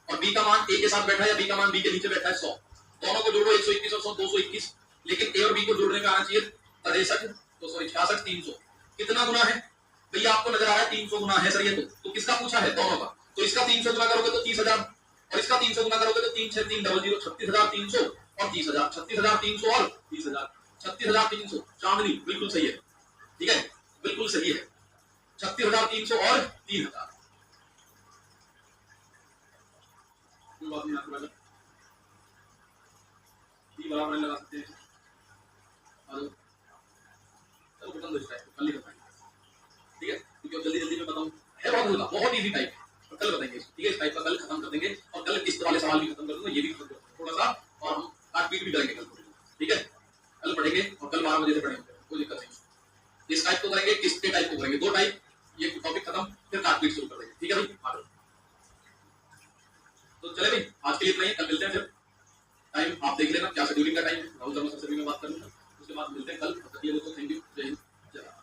और b का मान a के साथ बैठा है या b का मान b के नीचे बैठा है 100, दोनों को जोड़ो 121 और 100 221, लेकिन a और b को जोड़ने का आना चाहिए 63 तो सॉरी 66 300, कितना गुना है भैया? आपको नजर आ रहा है 300 गुना है सर, ये तो किसका पूछा है? दोनों का, तो इसका 300 गुना करोगे तो 30,000 और इसका 300 गुना करोगे तो 3 6 3 0 0 36,300 और 30,000, 36,300 और 30,000, 36,300, चांदनी बिल्कुल सही है, ठीक है बिल्कुल सही है, 36,300 और 3,000। कोई बात नहीं, आपको बराबर लगा सकते हैं, चलो बटन दो इस टाइप कल ही बताएंगे, ठीक है, क्योंकि अब जल्दी जल्दी में बताऊं है बहुत होगा, बहुत इजी टाइप है, कल बताएंगे, ठीक है, इस टाइप का कल खत्म कर देंगे और कल किस्त वाले सवाल भी खत्म कर दूंगा, ये भी थोड़ा सा, और हम काट पीट भी करेंगे कल, ठीक है, कल पढ़ेंगे और कल 12 बजे से पढ़ेंगे, कोई दिक्कत नहीं। इस टाइप को करेंगे, किस्त के टाइप को करेंगे, 2 टाइप, ये टॉपिक खत्म, फिर काट पीट शुरू कर देंगे, ठीक है भाई। तो चले भाई, आज के लिए इतना ही, कल मिलते हैं, फिर टाइम आप देख लेना क्या शेड्यूलिंग का टाइम है, राहुल शर्मा सर से भी मैं बात कर लूंगा, उसके बाद मिलते हैं कल, थैंक यू, जय हिंद जय भारत।